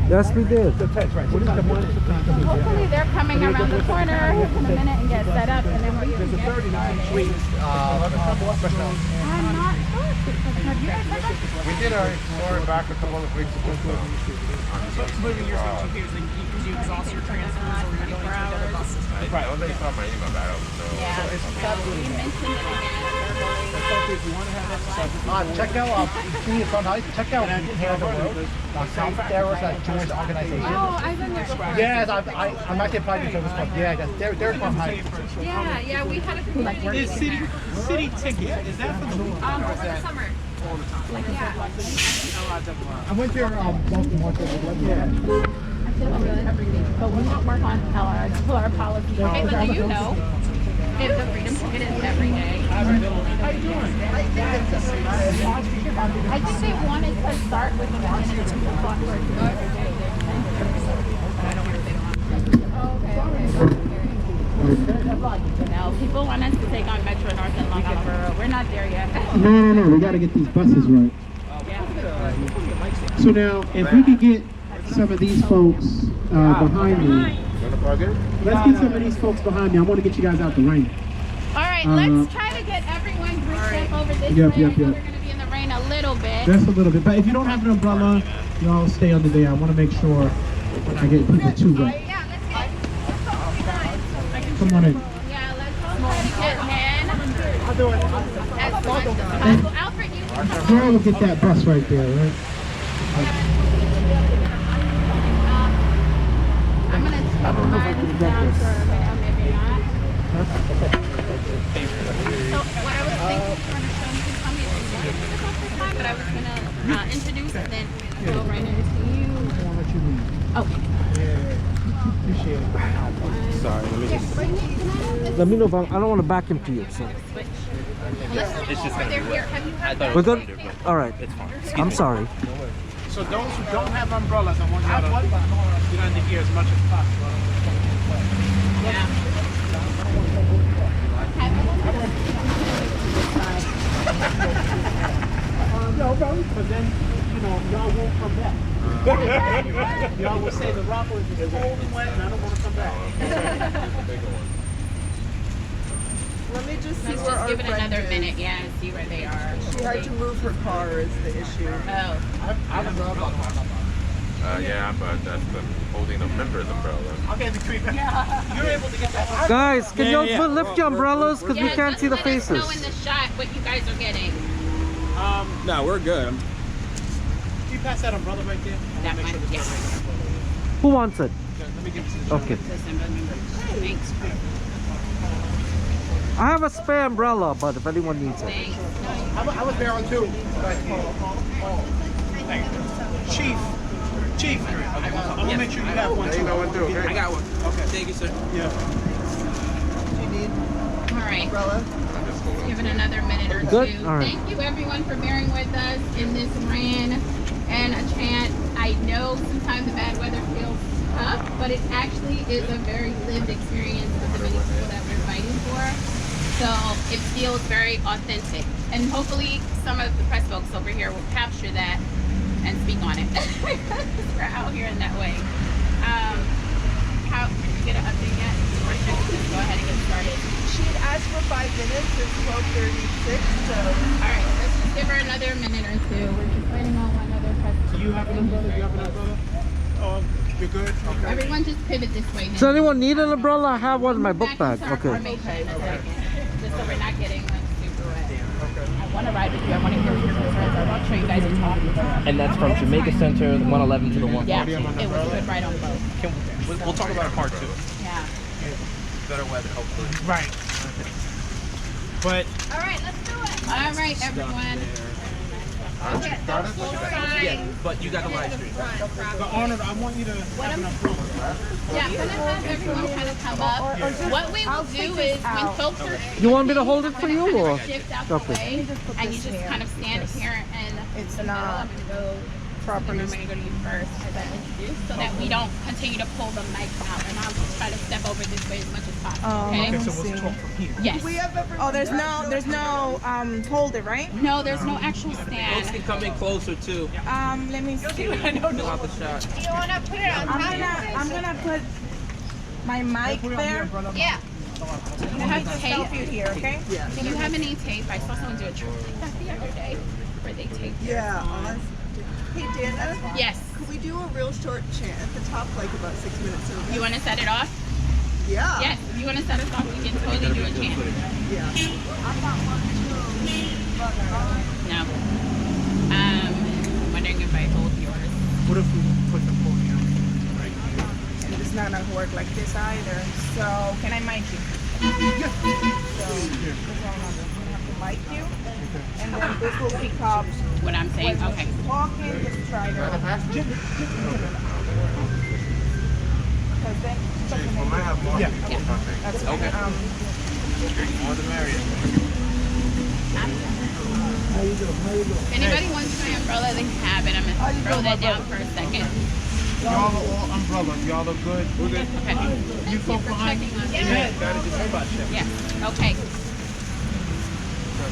Yes, we did. Hopefully they're coming around the corner in a minute and get set up, and then we're going to get. 39 Street. I'm not sure. Have you guys heard that? We did our tour back a couple of weeks ago. Moving your stuff to here so you exhaust your transfers or you're going to the other buses. I already saw my email about it, so. Yeah. So we mentioned it again. Check out, see it's on ice. Check out Hair of the World. South there was a Jewish organization. Oh, I've been there before. Yes, I'm actually applied to service club. Yeah, they're from Heights. Yeah, we had a few like Is city ticket, is that for the week? over the summer. I went there Baltimore. Yeah. But we don't work on our policy. Okay, but do you know if the freedom ticket is every day? How you doing? I think they wanted to start with the minute to the clock where it's every day. No, people want us to take on Metro North and Long Island Borough. We're not there yet. No. We got to get these buses right. So now, if we could get some of these folks behind me. Let's get some of these folks behind me. I want to get you guys out the rain. All right, let's try to get everyone grouped up over this way. Yep. We're going to be in the rain a little bit. Just a little bit. But if you don't have an umbrella, y'all stay under there. I want to make sure I get people too wet. Yeah, let's get. Come on in. Yeah, let's all try to get in. I'll do it. As much as possible. Alfred, you can come Girl will get that bus right there, right? I'm going to mine down for a minute, maybe not. So what I was thinking, you can tell me if you want to do this this time, but I was going to introduce and then go right into you. Okay. Sorry, let me just. Let me know if I don't want to back into you. So. It's just they're here. Have you heard We're good? All right. I'm sorry. So those who don't have umbrellas, I want you to get under here as much as possible. No, because then, y'all won't come back. Y'all will say the Rockland is cold and wet and I don't want to come back. Let me just see Let's where just our give it friend another is. minute, yeah, and see where they are. She tried to move her car is the issue. Oh. Yeah, but that's the holding the member's umbrella. Okay, the creep. You're able to get that. Guys, can you lift your umbrellas because we Yeah, can't just see the let us faces. know in the shot what you guys are getting. No, we're good. Can you pass that umbrella right there? That Make one, sure yeah. there's no right. Who wants it? Let me give it to the Okay. Thanks. I have a spare umbrella, but if anyone needs it. Thanks. I was there on two. Chief. Chief. I'm gonna make sure you have one too. You got one too, okay? I got one. Okay. Thank you, sir. Yeah. All right. Give it another minute or Good? two. All right. Thank you everyone for bearing with us in this rain and a chant. I know sometimes the bad weather feels tough, but it actually is a very lived experience with the many people that we're fighting for. So it feels very authentic. And hopefully some of the press folks over here will capture that and speak on it. We're out here in that way. How did you get an update yet? Or should we just go ahead and get started? She had asked for 5 minutes. It's 12:36. So All right, let's just give her another minute or two. We're just waiting on one other person. Do you have an umbrella? You have an umbrella? You're good? Okay. Everyone just pivot this way now. Does anyone need an umbrella? I have one in my book bag. Back into our Okay. formation in a second, just so we're not getting like super wet. I want to ride with you. I want to hear what your concerns are. I'll show you guys and talk. And that's from Jamaica Center, the 111 to the 140. Yeah, it was good right on both. We'll talk about it part 2. Yeah. Better weather, hopefully. Right. But All right, let's do it. All right, everyone. Okay, Yeah, but you got the live stream. but Arnold, I want you to have an umbrella. Yeah, I'm gonna have everyone kind of come up. What we will do is when folks are You want me to hold it for you or? shift out the way, and you just kind of stand here and it's in the middle. not I'm gonna go. properly. I'm gonna go to you first as I introduce, so that we don't continue to pull the mic out, and I'll just try to step over this way as much as possible. Okay? Okay, so we'll talk from here. Yes. Oh, there's no holder, right? No, there's no actual Folks stand. can come in closer too. Let me see. Fill out the shot. You wanna put it on I'm gonna put my mic there. Yeah. You have Help you tape. here, okay? Do you have any tape? I saw someone do a trick like that the other day, where they taped their Yeah. phone. Hey, Dana. Yes. Could we do a real short chant at the top, like about 6 minutes? You want to set it off? Yeah. Yes. If you want to set us off, we can totally do a chant. Yeah. No. I'm wondering if I hold yours. What if we put the podium right here? And it's not gonna work like this either. So, can I mic you? Yeah. So, this is all I'm gonna have to mic you. And then this will pick up What I'm saying? when Okay. she's talking. Just try to. Because then, Yeah. that's Okay. More the merrier. If anybody wants my umbrella, they can have it. I'm gonna throw that down for a second. Y'all are all umbrellas. Y'all look good. We're good. Okay. Thank you folk for behind checking on me. Yeah, gotta just everybody check. Yeah. Okay.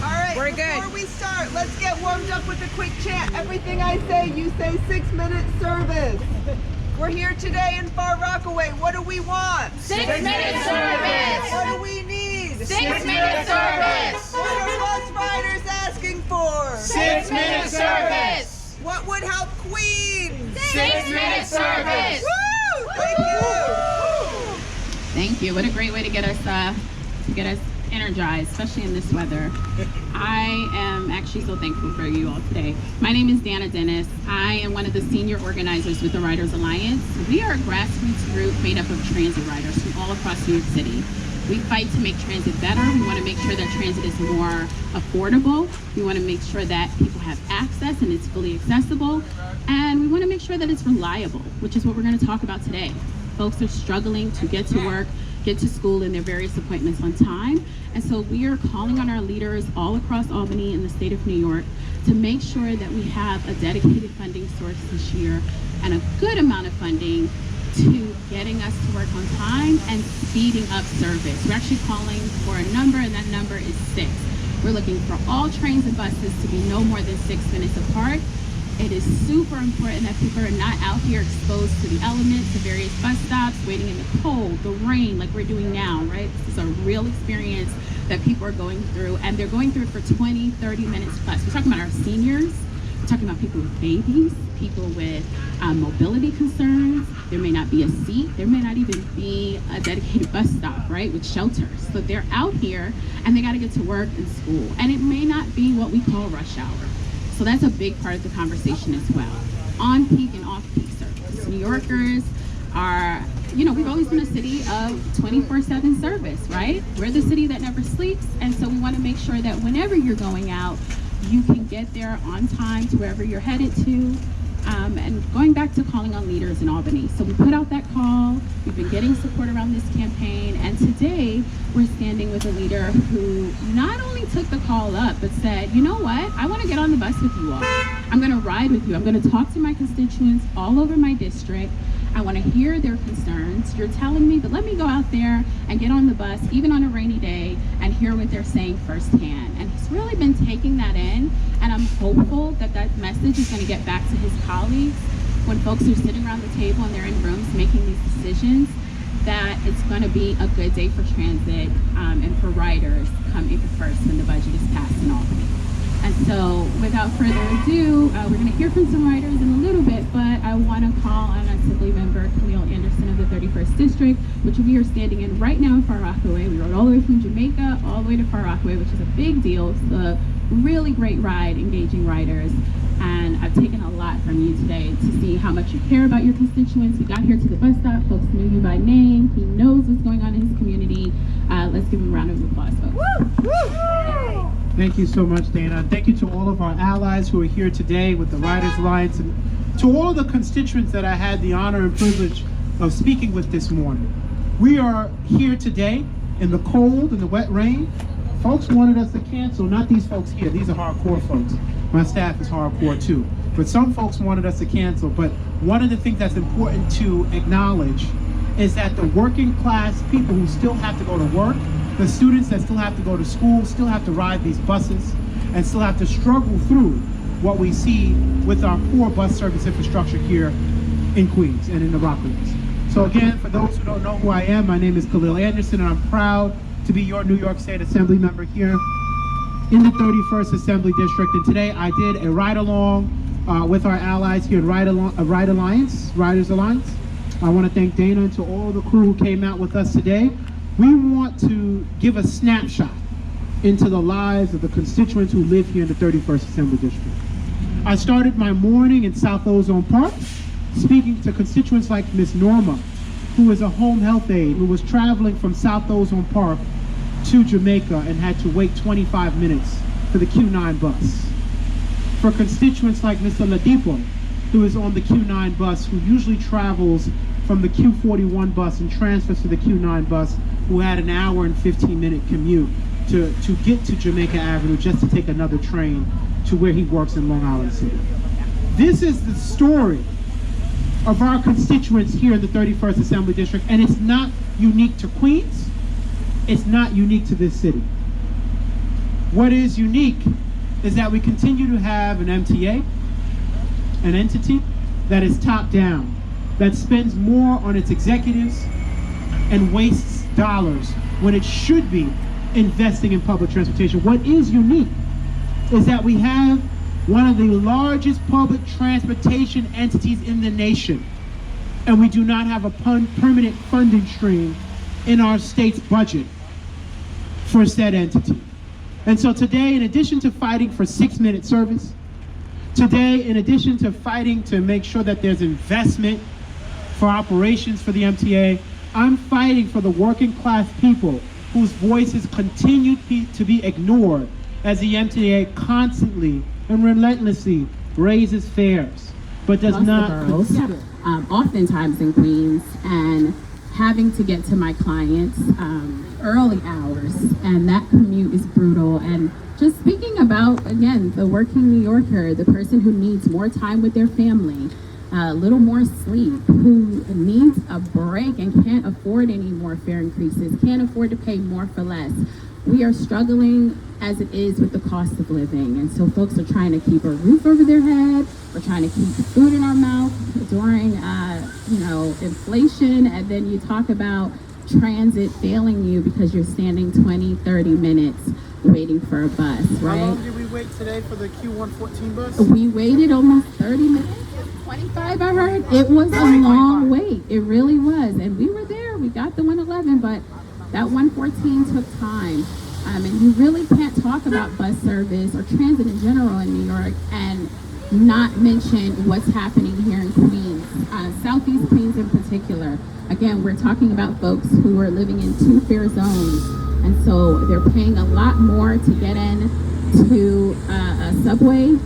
All right, We're before good. we start, let's get warmed up with a quick chant. Everything I say, you say 6-minute service. We're here today in Far Rockaway. What do we want? 6-minute service. What do we need? 6-minute service. What are bus riders asking for? 6-minute service. What would help Queens? 6-minute service. Woo! Thank you. Thank you. What a great way to get us energized, especially in this weather. I am actually so thankful for you all today. My name is Dana Dennis. I am one of the senior organizers with the Riders Alliance. We are a grassroots group made up of transit riders from all across New York City. We fight to make transit better. We want to make sure that transit is more affordable. We want to make sure that people have access and it's fully accessible. And we want to make sure that it's reliable, which is what we're going to talk about today. Folks are struggling to get to work, get to school and their various appointments on time. And so we are calling on our leaders all across Albany and the state of New York to make sure that we have a dedicated funding source this year and a good amount of funding to getting us to work on time and speeding up service. We're actually calling for a number, and that number is 6. We're looking for all trains and buses to be no more than 6 minutes apart. It is super important that people are not out here exposed to the elements, the various bus stops, waiting in the cold, the rain, like we're doing now, right? This is a real experience that people are going through, and they're going through it for 20, 30 minutes plus. We're talking about our seniors. We're talking about people with babies, people with mobility concerns. There may not be a seat. There may not even be a dedicated bus stop, right, with shelters. So they're out here and they got to get to work and school. And it may not be what we call rush hour. So that's a big part of the conversation as well. On-peak and off-peak service. New Yorkers are, we've always been a city of 24/7 service, right? We're the city that never sleeps. And so we want to make sure that whenever you're going out, you can get there on time to wherever you're headed to. And going back to calling on leaders in Albany. So we put out that call, we've been getting support around this campaign, and today we're standing with a leader who not only took the call up, but said, you know what, I want to get on the bus with you all. I'm going to ride with you. I'm going to talk to my constituents all over my district. I want to hear their concerns. You're telling me, but let me go out there and get on the bus, even on a rainy day, and hear what they're saying firsthand. And he's really been taking that in, and I'm hopeful that that message is going to get back to his colleagues when folks are sitting around the table and they're in rooms making these decisions, that it's going to be a good day for transit and for riders come April 1st when the budget is passed in Albany. And so, without further ado, we're going to hear from some riders in a little bit, but I want to call on Assembly Member Camille Anderson of the 31st District, which we are standing in right now in Far Rockaway. We rode all the way from Jamaica all the way to Far Rockaway, which is a big deal. It's a really great ride, engaging riders. And I've taken a lot from you today to see how much you care about your constituents. We got here to the bus stop. Folks knew you by name. He knows what's going on in his community. Let's give him a round of applause, folks. Woo! Woo! Thank you so much, Dana. Thank you to all of our allies who are here today with the Riders Alliance, and to all of the constituents that I had the honor and privilege of speaking with this morning. We are here today in the cold and the wet rain. Folks wanted us to cancel, not these folks here. These are hardcore folks. My staff is hardcore too. But some folks wanted us to cancel. But one of the things that's important to acknowledge is that the working class people who still have to go to work, the students that still have to go to school, still have to ride these buses, and still have to struggle through what we see with our poor bus service infrastructure here in Queens and in the Rockaways. So again, for those who don't know who I am, my name is Khalil Anderson, and I'm proud to be your New York State Assembly member here in the 31st Assembly District. And today I did a ride-along with our allies here at Riders Alliance. I want to thank Dana and to all the crew who came out with us today. We want to give a snapshot into the lives of the constituents who live here in the 31st Assembly District. I started my morning in South Ozone Park, speaking to constituents like Miss Norma, who is a home health aide, who was traveling from South Ozone Park to Jamaica and had to wait 25 minutes for the Q9 bus. For constituents like Mr. Ladipo, who is on the Q9 bus, who usually travels from the Q41 bus and transfers to the Q9 bus, who had an hour and 15-minute commute to get to Jamaica Avenue just to take another train to where he works in Long Island City. This is the story of our constituents here in the 31st Assembly District, and it's not unique to Queens. It's not unique to this city. What is unique is that we continue to have an MTA, an entity that is top down, that spends more on its executives and wastes dollars when it should be investing in public transportation. What is unique is that we have one of the largest public transportation entities in the nation, and we do not have a permanent funding stream in our state's budget for said entity. And so today, in addition to fighting for 6-minute service, today, in addition to fighting to make sure that there's investment for operations for the MTA, I'm fighting for the working class people whose voices continue to be ignored as the MTA constantly and relentlessly raises fares, but does not consider. Oftentimes in Queens, and having to get to my clients early hours, and that commute is brutal. And just speaking about, again, the working New Yorker, the person who needs more time with their family, a little more sleep, who needs a break and can't afford any more fare increases, can't afford to pay more for less. We are struggling as it is with the cost of living. And so folks are trying to keep a roof over their head. We're trying to keep food in our mouth during, inflation. And then you talk about transit failing you because you're standing 20, 30 minutes waiting for a bus, right? How long did we wait today for the Q114 bus? We waited almost 30 minutes, 25 I heard. It was a long wait, it really was. And we were there, we got the 111, but that 114 took time. And you really can't talk about bus service or transit in general in New York and not mention what's happening here in Queens, Southeast Queens in particular. Again, we're talking about folks who are living in two fare zones, and so they're paying a lot more to get in to a subway,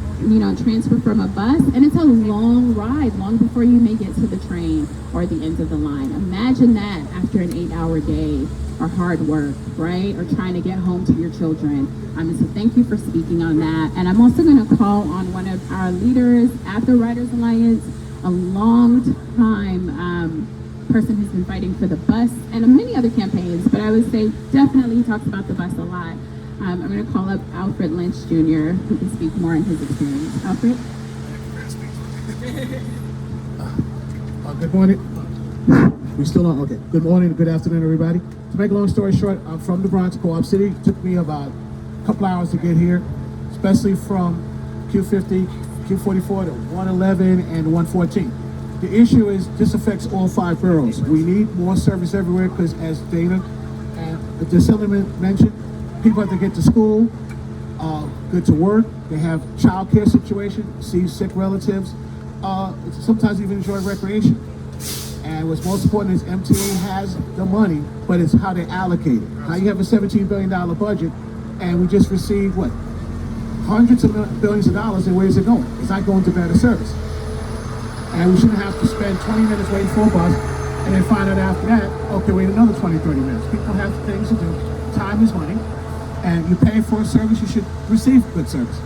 transfer from a bus, and it's a long ride, long before you may get to the train or the end of the line. Imagine that after an 8-hour day or hard work, right? Or trying to get home to your children. So thank you for speaking on that. And I'm also going to call on one of our leaders at the Riders Alliance, a long time person who's been fighting for the bus and many other campaigns, but I would say definitely he talks about the bus a lot. I'm going to call up Alfred Lynch Jr., who can speak more on his experience. Alfred? Good morning. We still on? Okay. Good morning, good afternoon, everybody. To make a long story short, I'm from the Bronx, Co-op City. It took me about a couple hours to get here, especially from Q50, Q44 to 111 and 114. The issue is this affects all 5 boroughs. We need more service everywhere because, as Dana and the Dissilliman mentioned, people have to get to school, good to work. They have child care situations, see sick relatives, sometimes even enjoy recreation. And what's most important is MTA has the money, but it's how they allocate it. Now you have a $17 billion budget, and we just received, hundreds of billions of dollars, and where's it going? It's not going to better service. And we shouldn't have to spend 20 minutes waiting for a bus, and then find out after that, okay, wait another 20, 30 minutes. People have things to do. Time is money, and you pay for a service, you should receive good service.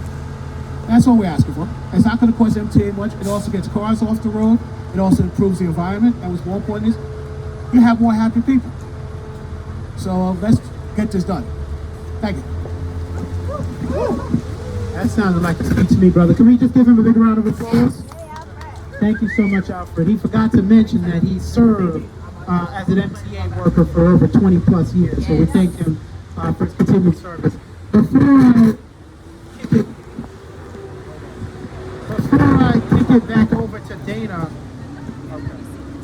That's all we're asking for. It's not going to cost MTA much. It also gets cars off the road. It also improves the environment, and what's more important is you have more happy people. So let's get this done. Thank you. That sounded like a speech to me, brother. Can we just give him a big round of applause? Thank you so much, Alfred. He forgot to mention that he served as an MTA worker for over 20 plus years, so we thank him for his continued service.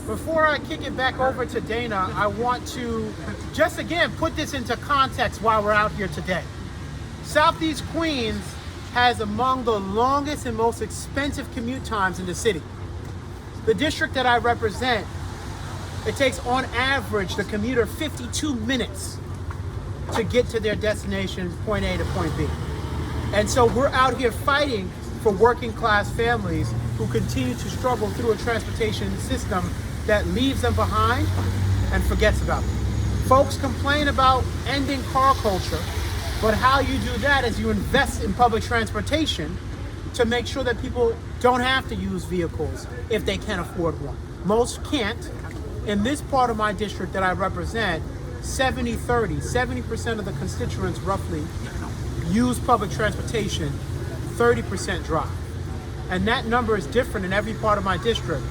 Before I kick it back over to Dana, I want to just again put this into context while we're out here today. Southeast Queens has among the longest and most expensive commute times in the city. The district that I represent, it takes on average the commuter 52 minutes to get to their destination, point A to point B. And so we're out here fighting for working class families who continue to struggle through a transportation system that leaves them behind and forgets about them. Folks complain about ending car culture, but how you do that is you invest in public transportation to make sure that people don't have to use vehicles if they can afford one. Most can't. In this part of my district that I represent, 70-30, 70% of the constituents roughly use public transportation, 30% drive. And that number is different in every part of my district.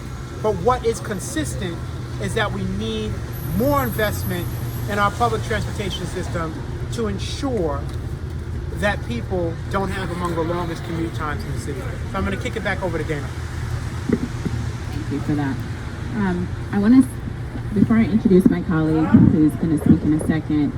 But what is consistent is that we need more investment in our public transportation system to ensure that people don't have among the longest commute times in the city. So I'm going to kick it back over to Dana. Thank you for that. I want to, before I introduce my colleague who's going to speak in a second,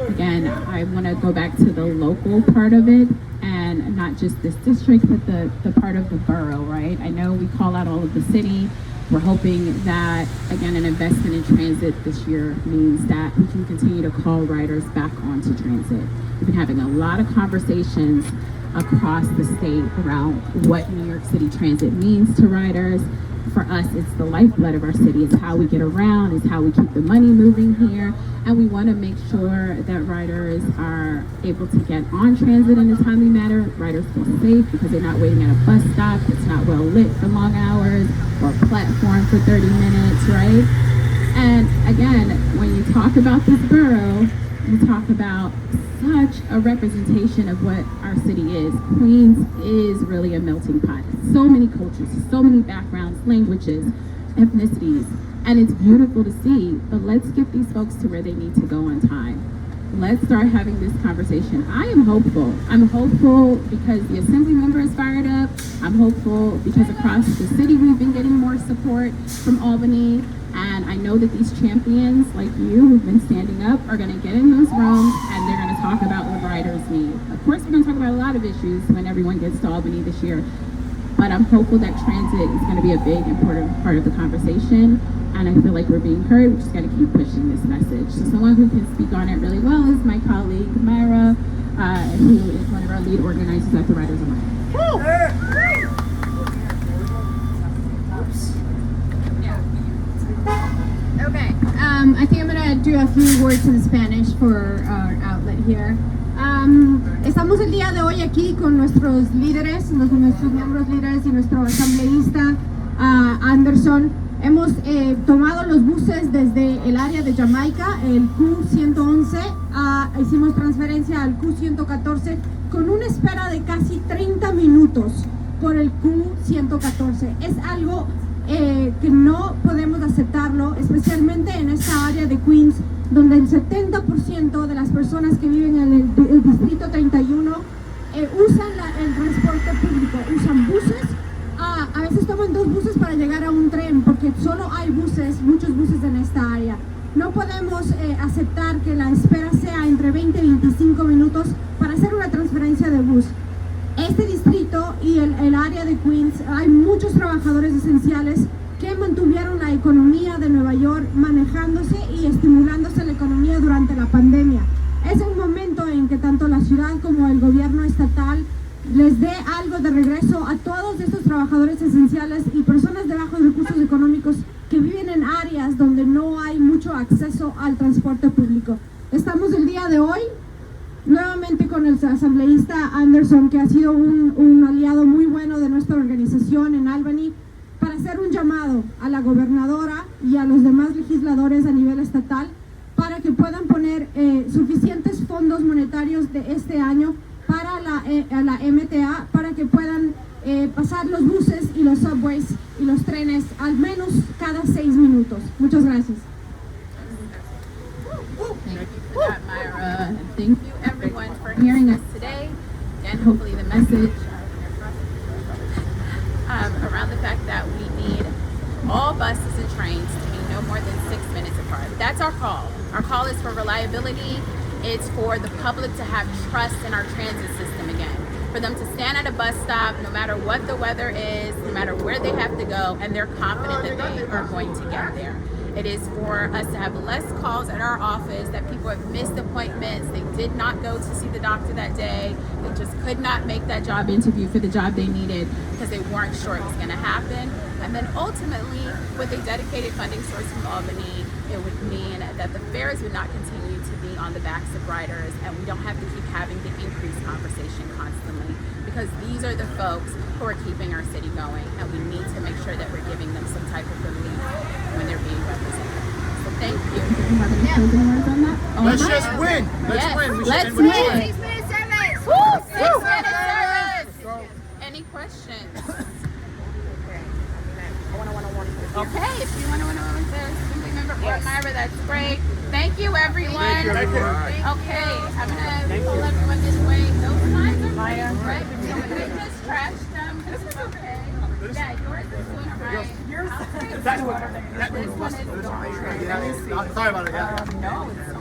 again, I want to go back to the local part of it, and not just this district, but the part of the borough, right? I know we call out all of the city. We're hoping that, again, an investment in transit this year means that we can continue to call riders back onto transit. We've been having a lot of conversations across the state around what New York City Transit means to riders. For us, it's the lifeblood of our city. It's how we get around, it's how we keep the money moving here. And we want to make sure that riders are able to get on transit in a timely manner. Riders feel safe because they're not waiting at a bus stop that's not well lit for long hours, or a platform for 30 minutes, right? And again, when you talk about this borough, you talk about such a representation of what our city is. Queens is really a melting pot. So many cultures, so many backgrounds, languages, ethnicities. And it's beautiful to see, but let's get these folks to where they need to go on time. Let's start having this conversation. I am hopeful. I'm hopeful because the assembly member is fired up. I'm hopeful because across the city we've been getting more support from Albany. And I know that these champions like you who've been standing up are gonna get in those rooms and they're gonna talk about what riders need. Of course, we're gonna talk about a lot of issues when everyone gets to Albany this year. But I'm hopeful that transit is going to be a big, important part of the conversation. And I feel like we're being heard. We just got to keep pushing this message. So someone who can speak on it really well is my colleague, Myra, who is one of our lead organizers at the Riders Alliance. Okay, I think I'm going to do a few words in Spanish for our outlet here. Estamos el día de hoy aquí con nuestros líderes, nuestros miembros líderes y nuestro asambleísta Anderson. Hemos tomado los buses desde el área de Jamaica, el Q111, hicimos transferencia al Q114 con una espera de casi 30 minutos por el Q114. Es algo que no podemos aceptarlo, especialmente en esta área de Queens, donde el 70% de las personas que viven en el distrito 31 usan el transporte público, usan buses, a veces toman 2 buses para llegar a un tren, porque solo hay buses, muchos buses en esta área. No podemos aceptar que la espera sea entre 20 y 25 minutos para hacer una transferencia de bus. Este distrito y el área de Queens, hay muchos trabajadores esenciales que mantuvieron la economía de Nueva York manejándose y estimulándose la economía durante la pandemia. Es un momento en que tanto la ciudad como el gobierno estatal les dé algo de regreso a todos estos trabajadores esenciales y personas de bajos recursos económicos que viven en áreas donde no hay mucho acceso al transporte público. Estamos el día de hoy nuevamente con el asambleísta Anderson, que ha sido un aliado muy bueno de nuestra organización en Albany, para hacer un llamado a la gobernadora y a los demás legisladores a nivel estatal para que puedan poner suficientes fondos monetarios de este año para la MTA, para que puedan pasar los buses y los subways y los trenes al menos cada 6 minutos. Muchas gracias. Thank you for that, Myra. And thank you everyone for hearing us today. And hopefully the message around the fact that we need all buses and trains to be no more than 6 minutes apart. That's our call. Our call is for reliability. It's for the public to have trust in our transit system again. For them to stand at a bus stop, no matter what the weather is, no matter where they have to go, and they're confident that they are going to get there. It is for us to have less calls at our office, that people have missed appointments, they did not go to see the doctor that day, they just could not make that job interview for the job they needed because they weren't sure it was going to happen. And then ultimately, with a dedicated funding source from Albany, it would mean that the fares would not continue to be on the backs of riders, and we don't have to keep having the increased conversation constantly, because these are the folks who are keeping our city going, and we need to make sure that we're giving them some type of relief when they're being represented. So thank you. Do you have any closing words on that? Let's just win. Let's win. We should end with a win. 6 minute service. Woo! 6 minute service. Any questions? Okay, if you want to remember Myra, that's great. Thank you, everyone. Thank you, everyone. Okay, I'm gonna pull everyone this way. Those signs are right. We just trashed them. This is okay. Yeah, yours is doing right. Yours. That's what. This one is. Sorry about it. Yeah. No,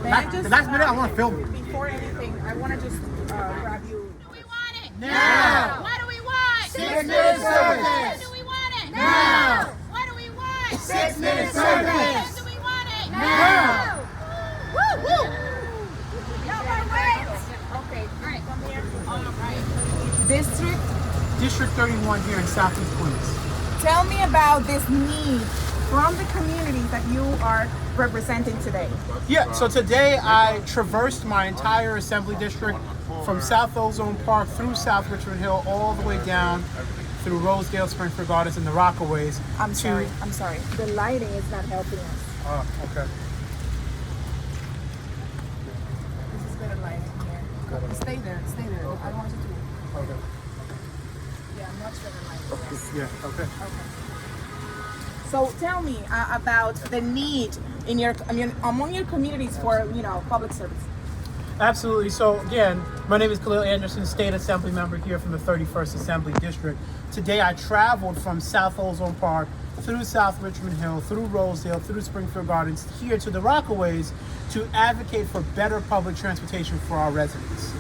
The last minute, I want to film. Before anything, I want to just grab you. Do we want it? Now. What do we want? 6 minute service. When do we want it? Now. What do we want? 6 minute service. When do we want it? Now. Woo! Woo! Okay, all right. Come here. All right. District 31 here in Southeast Queens. Tell me about this need from the communities that you are representing today. Yeah, so today I traversed my entire assembly district from South Ozone Park through South Richmond Hill all the way down through Rosedale, Springfield Gardens, and the Rockaways. I'm sorry. The lighting is not helping us. Oh, okay. This is better lighting here. Stay there. I want you to. Okay. Yeah, much better lighting. Yes. Yeah, okay. Okay. So tell me about the need in among your communities for public service. Absolutely. So again, my name is Khalil Anderson, State Assembly member here from the 31st Assembly District. Today I traveled from South Ozone Park through South Richmond Hill, through Rosedale, through Springfield Gardens, here to the Rockaways to advocate for better public transportation for our residents.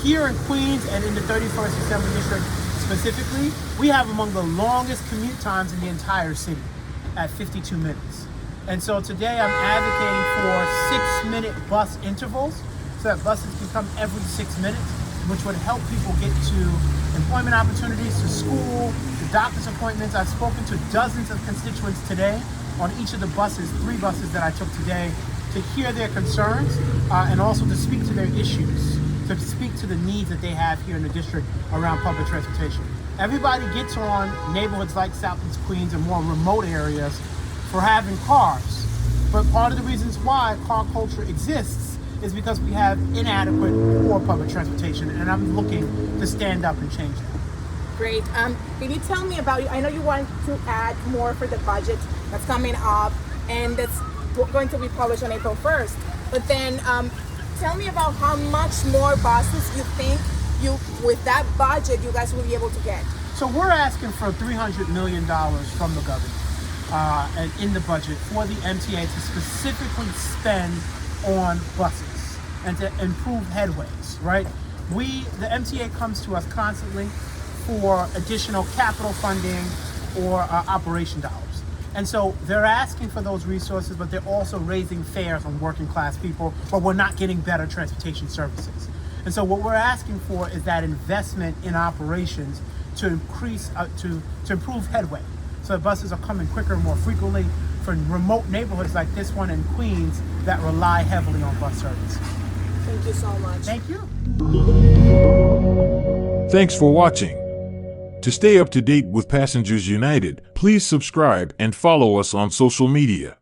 Here in Queens and in the 31st Assembly District specifically, we have among the longest commute times in the entire city at 52 minutes. And so today I'm advocating for 6-minute bus intervals so that buses can come every 6 minutes, which would help people get to employment opportunities, to school, to doctor's appointments. I've spoken to dozens of constituents today on each of the buses, 3 buses that I took today, to hear their concerns and also to speak to their issues, to speak to the needs that they have here in the district around public transportation. Everybody gets on neighborhoods like Southeast Queens and more remote areas for having cars. But part of the reasons why car culture exists is because we have inadequate, poor public transportation, and I'm looking to stand up and change that. Great. Can you tell me about, I know you want to add more for the budget that's coming up, and that's going to be published on April 1st. But then tell me about how much more buses you think with that budget you guys will be able to get. So we're asking for $300 million from the government and in the budget for the MTA to specifically spend on buses and to improve headways, right? The MTA comes to us constantly for additional capital funding or operation dollars. And so they're asking for those resources, but they're also raising fares on working class people, but we're not getting better transportation services. And so what we're asking for is that investment in operations to increase, to improve headway. So the buses are coming quicker and more frequently for remote neighborhoods like this one in Queens that rely heavily on bus service. Thank you so much. Thank you. Thanks for watching. To stay up to date with Passengers United, please subscribe and follow us on social media.